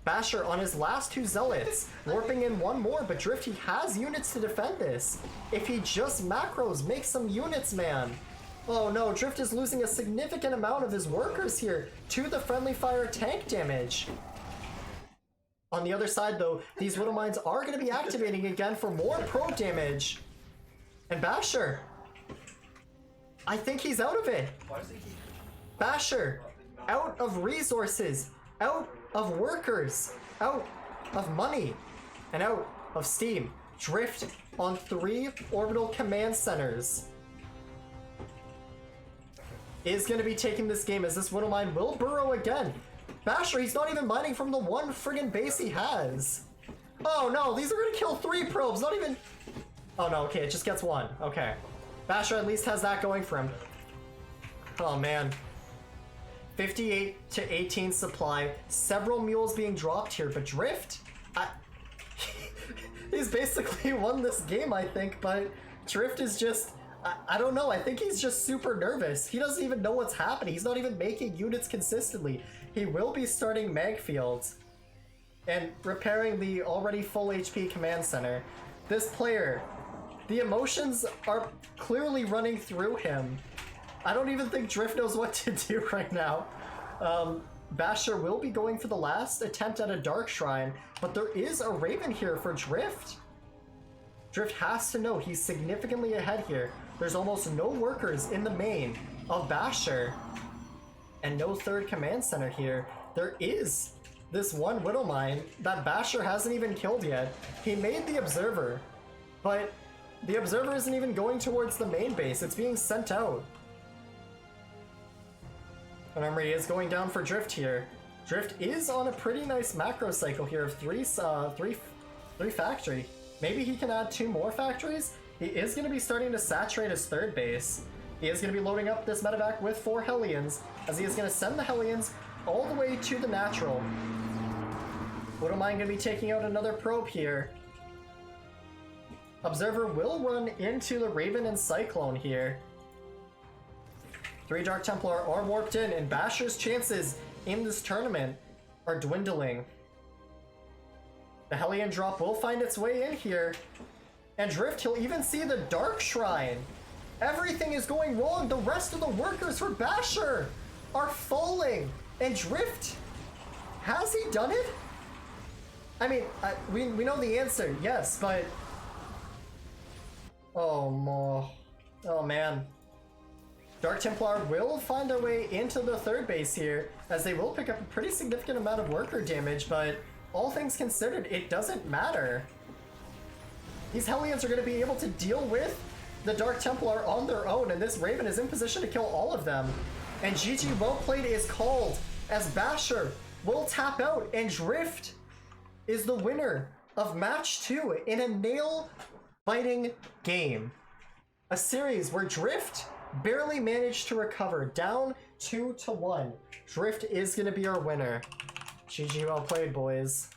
Basher on his last 2 Zealots, warping in 1 more, but Drift, he has units to defend this. If he just macros, make some units, man. Oh no, Drift is losing a significant amount of his workers here to the friendly fire tank damage. On the other side though, these Widow Mines are going to be activating again for more probe damage. And Basher, I think he's out of it. Basher, out of resources, out of workers, out of money, and out of steam. Drift on 3 orbital command centers is going to be taking this game, as this Widow Mine will burrow again. Basher, he's not even mining from the 1 friggin' base he has. Oh no, these are going to kill 3 probes, not even... Oh no, okay, it just gets 1. Okay. Basher at least has that going for him. Oh man. 58 to 18 supply, several mules being dropped here, but Drift, he's basically won this game, I think, but Drift is just, I don't know, I think he's just super nervous. He doesn't even know what's happening. He's not even making units consistently. He will be starting mag fields and repairing the already full HP command center. This player, the emotions are clearly running through him. I don't even think Drift knows what to do right now. Basher will be going for the last attempt at a Dark Shrine, but there is a Raven here for Drift. Drift has to know he's significantly ahead here. There's almost no workers in the main of Basher, and no third command center here. There is this one Widow Mine that Basher hasn't even killed yet. He made the Observer, but the Observer isn't even going towards the main base. It's being sent out. Remember, he is going down for Drift here. Drift is on a pretty nice macro cycle here of three factory. Maybe he can add 2 more factories. He is going to be starting to saturate his third base. He is going to be loading up this medevac with 4 Hellions, as he is going to send the Hellions all the way to the natural. Widow Mine going to be taking out another probe here. Observer will run into the Raven and Cyclone here. 3 Dark Templar are warped in, and Basher's chances in this tournament are dwindling. The Hellion drop will find its way in here, and Drift, he'll even see the Dark Shrine. Everything is going wrong. The rest of the workers for Basher are falling, and Drift, has he done it? I mean, we know the answer, yes, but oh man. Dark Templar will find their way into the third base here, as they will pick up a pretty significant amount of worker damage, but all things considered, it doesn't matter. These Hellions are going to be able to deal with the Dark Templar on their own, and this Raven is in position to kill all of them. And GG well played is called, as Basher will tap out, and Drift is the winner of match 2 in a nail-biting game. A series where Drift barely managed to recover, down 2-1. Drift is going to be our winner. GG well played, boys.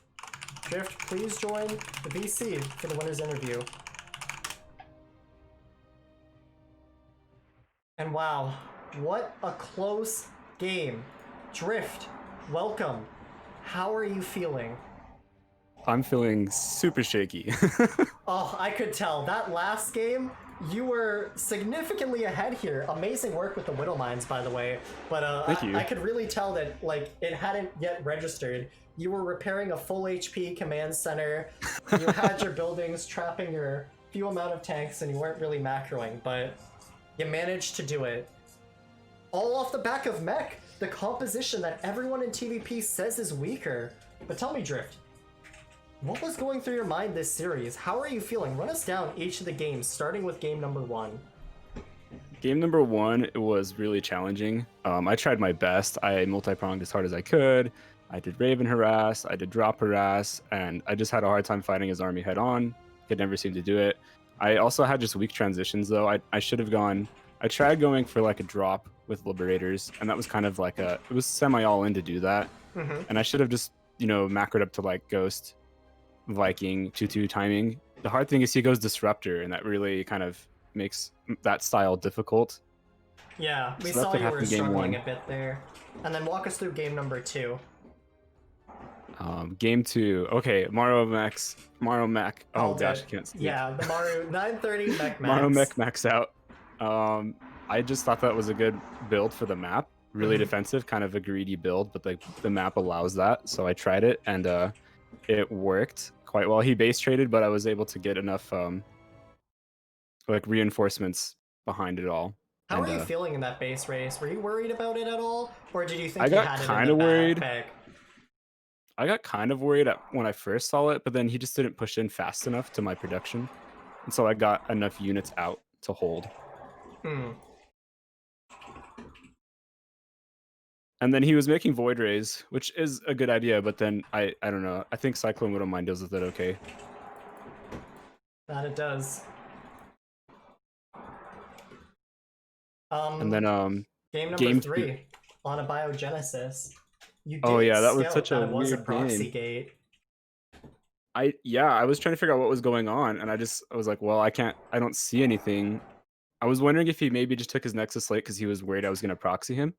Drift, please join the VC for the winner's interview. And wow, what a close game. Drift, welcome. How are you feeling? I'm feeling super shaky. Oh, I could tell. That last game, you were significantly ahead here. Amazing work with the Widow Mines, by the way. But Thank you. I could really tell that, like, it hadn't yet registered. You were repairing a full HP command center. You had your buildings trapping your few amount of tanks, and you weren't really macroing, but you managed to do it. All off the back of mech, the composition that everyone in TVP says is weaker. But tell me, Drift, what was going through your mind this series? How are you feeling? Run us down each of the games, starting with game number 1. Game number 1, it was really challenging. I tried my best. I multi-pronged as hard as I could. I did Raven harass, I did drop harass, and I just had a hard time fighting his army head on. Could never seem to do it. I also had just weak transitions though. I should have gone, I tried going for like a drop with Liberators, and that was kind of like it was semi all in to do that. And I should have just, macroed up to like Ghost, Viking, 2-2 timing. The hard thing is he goes Disruptor, and that really kind of makes that style difficult. Yeah, we So that saw could you were happen game struggling 1. a bit there. And then walk us through game number 2. Game 2. Okay, Maro Mech. Oh Called gosh, it. I can't speak. Yeah, the Maru 930 Mech Max. Maro Mech max out. I just thought that was a good build for the map. Really defensive, kind of a greedy build, but the map allows that. So I tried it, and it worked quite well. He base traded, but I was able to get enough like reinforcements behind it all. How are you feeling in that base race? Were you worried about it at all, or did you think I you got had it in kind the of worried. bag? I got kind of worried when I first saw it, but then he just didn't push in fast enough to my production, and so I got enough units out to hold. And then he was making Void Rays, which is a good idea, but then I don't know. I think Cyclone Widow Mine deals with it okay. That it does. And then game number game 3 on a Biogenesis. You did Oh, yeah, that was scout such a that it was a weird proxy game. gate. I was trying to figure out what was going on, and I was like, well, I don't see anything. I was wondering if he maybe just took his Nexus late because he was worried I was going to proxy him.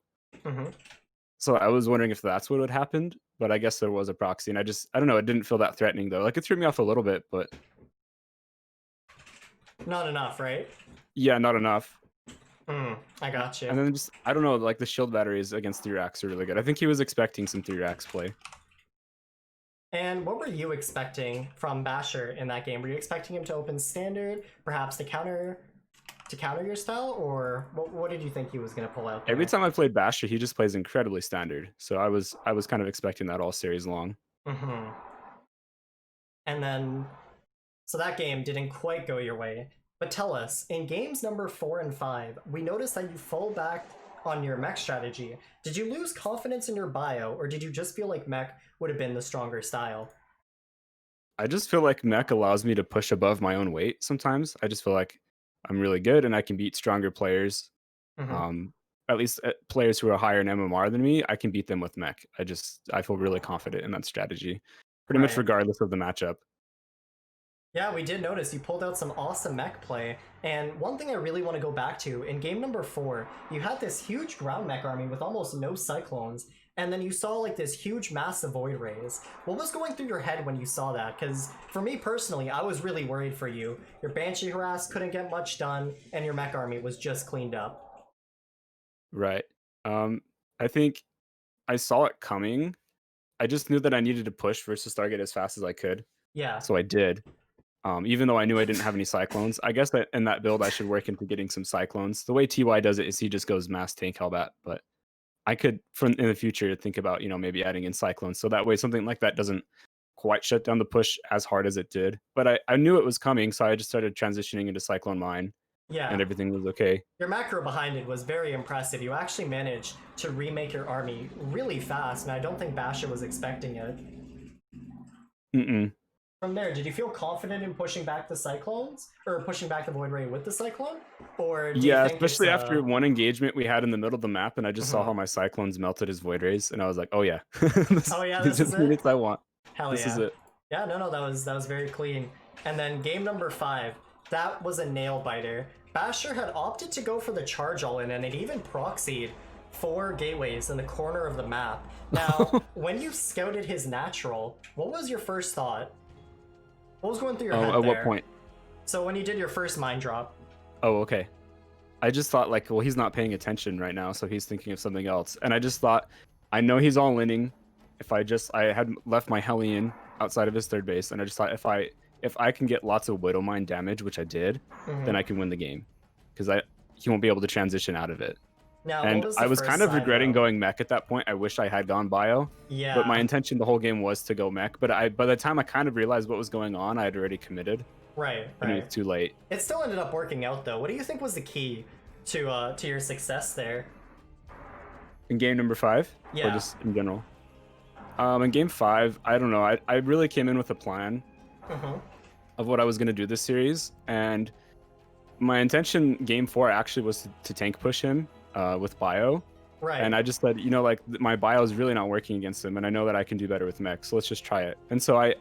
So I was wondering if that's what had happened, but I guess there was a proxy, and I don't know, it didn't feel that threatening though. Like, it threw me off a little bit, but Not enough, right? yeah, not enough. I got you. And then just, I don't know, like the shield batteries against 3-racks are really good. I think he was expecting some 3-racks play. And what were you expecting from Basher in that game? Were you expecting him to open standard, perhaps to counter your style, or what did you think he was going to pull out there? Every time I played Basher, he just plays incredibly standard. So I was kind of expecting that all series long. Mm-hmm. And then, so that game didn't quite go your way. But tell us, in games number 4 and 5, we noticed that you fall back on your mech strategy. Did you lose confidence in your bio, or did you just feel like mech would have been the stronger style? I just feel like mech allows me to push above my own weight sometimes. I just feel like I'm really good and I can beat stronger players. Mm-hmm. At least players who are higher in MMR than me, I can beat them with mech. I feel really confident in that strategy, pretty much Right. regardless of the matchup. Yeah, we did notice you pulled out some awesome mech play, and one thing I really want to go back to, in game number 4, you had this huge ground mech army with almost no cyclones, and then you saw like this huge massive void rays. What was going through your head when you saw that? Because for me personally, I was really worried for you. Your Banshee harass couldn't get much done, and your mech army was just cleaned up. Right. I think I saw it coming. I just knew that I needed to push versus target as fast as I could. Yeah. So I did. Even though I knew I didn't have any cyclones, I guess that in that build I should work into getting some cyclones. The way TY does it is he just goes mass tank hellbat, but I could in the future think about, maybe adding in cyclones so that way something like that doesn't quite shut down the push as hard as it did. But I knew it was coming, so I just started transitioning into cyclone mine. Yeah. And everything was okay. Your macro behind it was very impressive. You actually managed to remake your army really fast, and I don't think Basher was expecting it. Mm-mm. From there, did you feel confident in pushing back the cyclones, or pushing back the void ray with the cyclone, or do you think especially after one engagement we had in the middle of the map, and I just saw Mhm. how my cyclones melted his void rays, and I was like, oh yeah, Oh yeah, these this are is the units it. I want. Hell This yeah. is it. Yeah, no, that was very clean. And then game number 5, that was a nail biter. Basher had opted to go for the charge all in, and it even proxied 4 gateways in the corner of the map. Now, when you scouted his natural, what was your first thought? What was going through your head At there? what point? So when you did your first mine drop. Oh, okay. I just thought like, well, he's not paying attention right now, so he's thinking of something else. And I just thought, I know he's all inning. I had left my Hellion outside of his third base, and I just thought if I can get lots of Widow Mine damage, which I did, then I can win the game, because he won't be able to transition out of it. Now, And I was kind of regretting going mech at that point. I wish I had gone bio. Yeah. But my intention the whole game was to go mech. But by the time I kind of realized what was going on, I had already committed. Right. And it was too late. It still ended up working out though. What do you think was the key to your success there? In game number 5? Yeah. Or just in general? In game 5, I don't know. I really came in with a plan of what I was going to do this series. And my intention game 4 actually was to tank push him with bio. Right. And I just said, like my bio is really not working against him, and I know that I can do better with mech, so let's just try it. And so I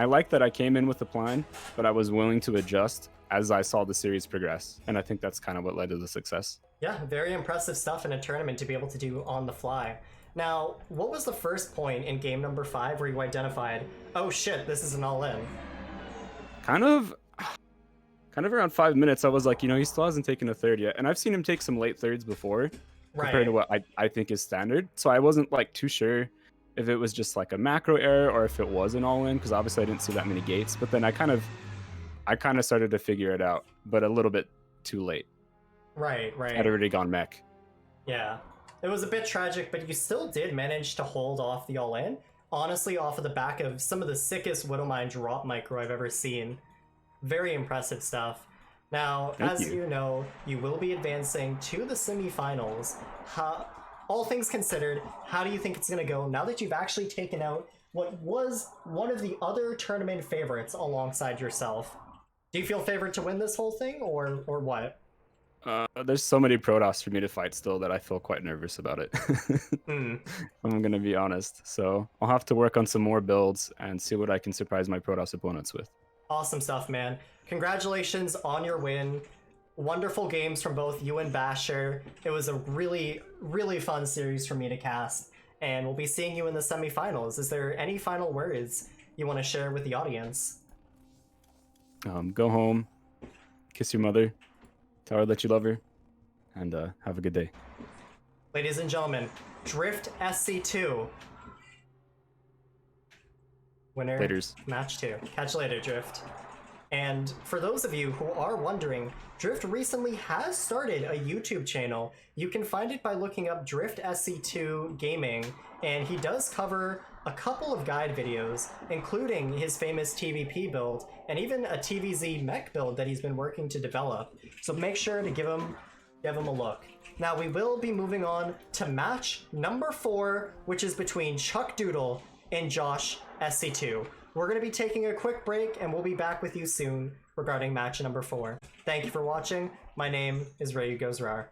like that I came in with a plan, but I was willing to adjust as I saw the series progress, and I think that's kind of what led to the success. Yeah, very impressive stuff in a tournament to be able to do on the fly. Now, what was the first point in game number 5 where you identified, oh shit, this is an all-in? Kind of around 5 minutes, I was like, he still hasn't taken a third yet, and I've seen him take some late thirds before. Compared to what I think is standard. So I wasn't like too sure if it was just like a macro error or if it was an all-in, because obviously I didn't see that many gates. But then I kind of started to figure it out, but a little bit too late. Right. I'd already gone mech. Yeah. It was a bit tragic, but you still did manage to hold off the all-in. Honestly, off of the back of some of the sickest Widowmine drop micro I've ever seen. Very impressive stuff. Now, as you know, you will be advancing to the semifinals. All things considered, how do you think it's going to go now that you've actually taken out what was one of the other tournament favorites alongside yourself? Do you feel favored to win this whole thing, or what? There's so many Protoss for me to fight still that I feel quite nervous about it. I'm going to be honest. So I'll have to work on some more builds and see what I can surprise my Protoss opponents with. Awesome stuff, man. Congratulations on your win. Wonderful games from both you and Basher. It was a really, really fun series for me to cast, and we'll be seeing you in the semifinals. Is there any final words you want to share with the audience? Go home, kiss your mother, tell her that you love her, and have a good day. Ladies and gentlemen, Drift SC2. Winner, Laters. match 2. Catch you later, Drift. And for those of you who are wondering, Drift recently has started a YouTube channel. You can find it by looking up Drift SC2 Gaming, and he does cover a couple of guide videos, including his famous TVP build, and even a TVZ mech build that he's been working to develop. So make sure to give him a look. Now we will be moving on to match number 4, which is between Chuck Doodle and Josh SC2. We're going to be taking a quick break, and we'll be back with you soon regarding match number 4. Thank you for watching. My name is Ro8.